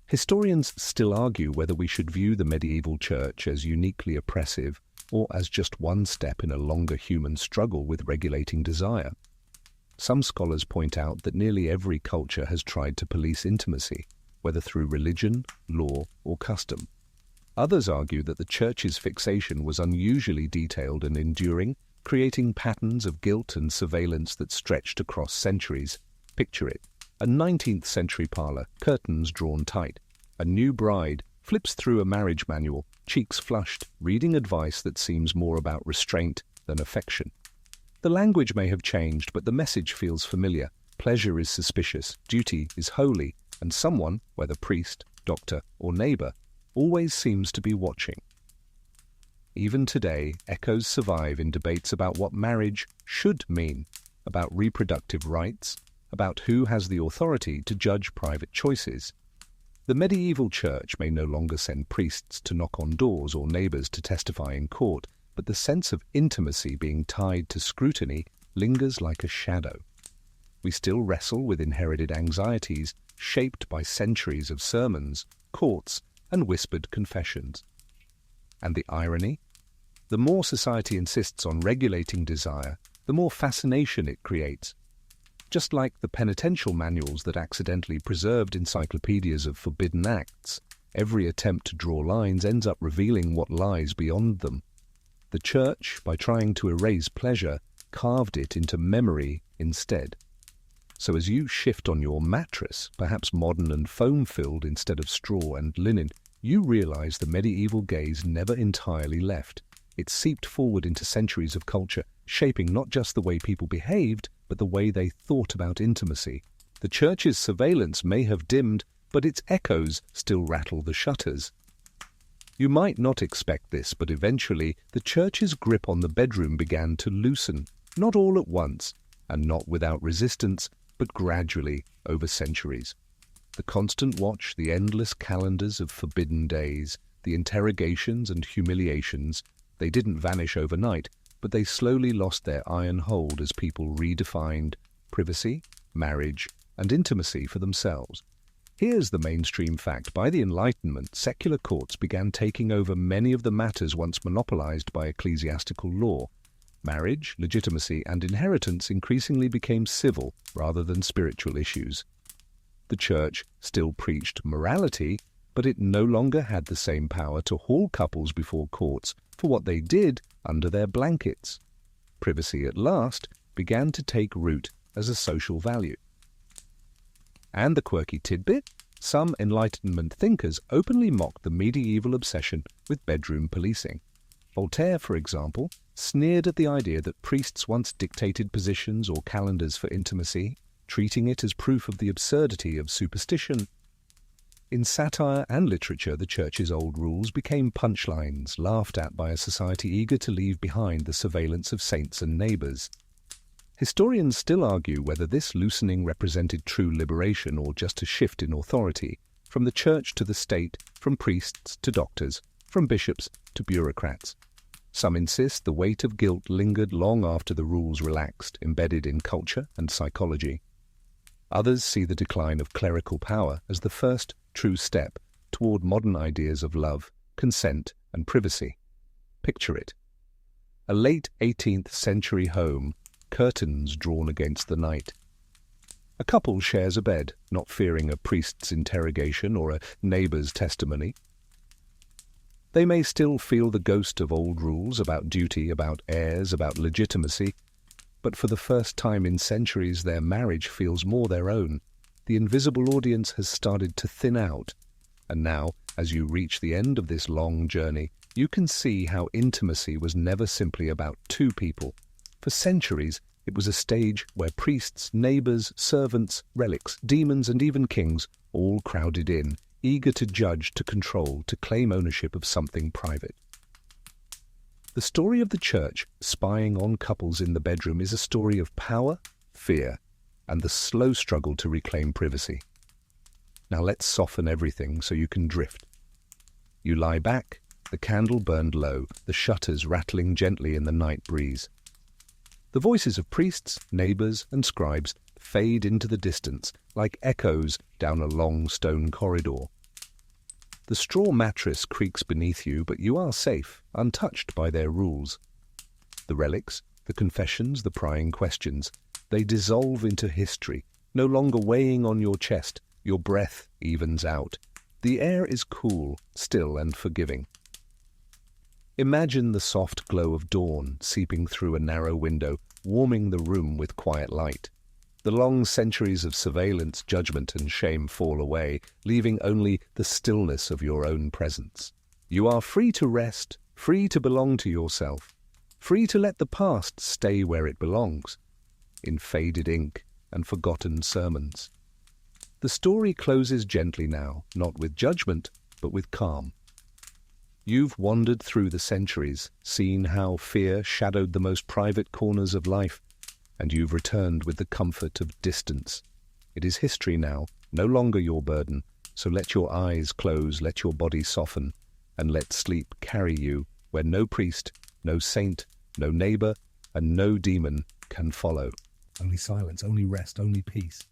Historians still argue whether we should view the medieval Church as uniquely oppressive or as just one step in a longer human struggle with regulating desire. Some scholars point out that nearly every culture has tried to police intimacy, whether through religion, law, or custom. Others argue that the Church's fixation was unusually detailed and enduring, creating patterns of guilt and surveillance that stretched across centuries. Picture it. A 19th century parlor, curtains drawn tight. A new bride flips through a marriage manual, cheeks flushed, reading advice that seems more about restraint than affection. The language may have changed, but the message feels familiar. Pleasure is suspicious, duty is holy, and someone, whether priest, doctor, or neighbor, always seems to be watching. Even today, echoes survive in debates about what marriage should mean, about reproductive rights, about who has the authority to judge private choices. The medieval church may no longer send priests to knock on doors or neighbors to testify in court, but the sense of intimacy being tied to scrutiny lingers like a shadow. We still wrestle with inherited anxieties shaped by centuries of sermons, courts, and whispered confessions. And the irony? The more society insists on regulating desire, the more fascination it creates. Just like the penitential manuals that accidentally preserved encyclopedias of forbidden acts, every attempt to draw lines ends up revealing what lies beyond them. The church, by trying to erase pleasure, carved it into memory instead. So as you shift on your mattress, perhaps modern and foam-filled instead of straw and linen, you realize the medieval gaze never entirely left. It seeped forward into centuries of culture, shaping not just the way people behaved, but the way they thought about intimacy. The church's surveillance may have dimmed, but its echoes still rattle the shutters. You might not expect this, but eventually the church's grip on the bedroom began to loosen, not all at once, and not without resistance, but gradually over centuries. The constant watch, the endless calendars of forbidden days, the interrogations and humiliations, they didn't vanish overnight, but they slowly lost their iron hold as people redefined privacy, marriage, and intimacy for themselves. Here's the mainstream fact. By the Enlightenment, secular courts began taking over many of the matters once monopolized by ecclesiastical law. Marriage, legitimacy, and inheritance increasingly became civil rather than spiritual issues. The church still preached morality, but it no longer had the same power to haul couples before courts for what they did under their blankets. Privacy at last began to take root as a social value. And the quirky tidbit? Some Enlightenment thinkers openly mocked the medieval obsession with bedroom policing. Voltaire, for example, sneered at the idea that priests once dictated positions or calendars for intimacy, treating it as proof of the absurdity of superstition. In satire and literature, the church's old rules became punchlines, laughed at by a society eager to leave behind the surveillance of saints and neighbors. Historians still argue whether this loosening represented true liberation or just a shift in authority, from the church to the state, from priests to doctors, from bishops to bureaucrats. Some insist the weight of guilt lingered long after the rules relaxed, embedded in culture and psychology. Others see the decline of clerical power as the first true step toward modern ideas of love, consent, and privacy. Picture it. A late 18th century home, curtains drawn against the night. A couple shares a bed, not fearing a priest's interrogation or a neighbor's testimony. They may still feel the ghost of old rules about duty, about heirs, about legitimacy, but for the first time in centuries their marriage feels more their own. The invisible audience has started to thin out, and now, as you reach the end of this long journey, you can see how intimacy was never simply about two people. For centuries, it was a stage where priests, neighbors, servants, relics, demons, and even kings all crowded in, eager to judge, to control, to claim ownership of something private. The story of the church spying on couples in the bedroom is a story of power, fear, and the slow struggle to reclaim privacy. Now let's soften everything so you can drift. You lie back, the candle burned low, the shutters rattling gently in the night breeze. The voices of priests, neighbors, and scribes fade into the distance like echoes down a long stone corridor. The straw mattress creaks beneath you, but you are safe, untouched by their rules. The relics, the confessions, the prying questions, they dissolve into history, no longer weighing on your chest. Your breath evens out. The air is cool, still, and forgiving. Imagine the soft glow of dawn seeping through a narrow window, warming the room with quiet light. The long centuries of surveillance, judgment, and shame fall away, leaving only the stillness of your own presence. You are free to rest, free to belong to yourself, free to let the past stay where it belongs, in faded ink and forgotten sermons. The story closes gently now, not with judgment, but with calm. You've wandered through the centuries, seen how fear shadowed the most private corners of life, and you've returned with the comfort of distance. It is history now, no longer your burden, So let your eyes close, let your body soften, and let sleep carry you where no priest, no saint, no neighbor, and no demon can follow. Only silence, only rest, only peace.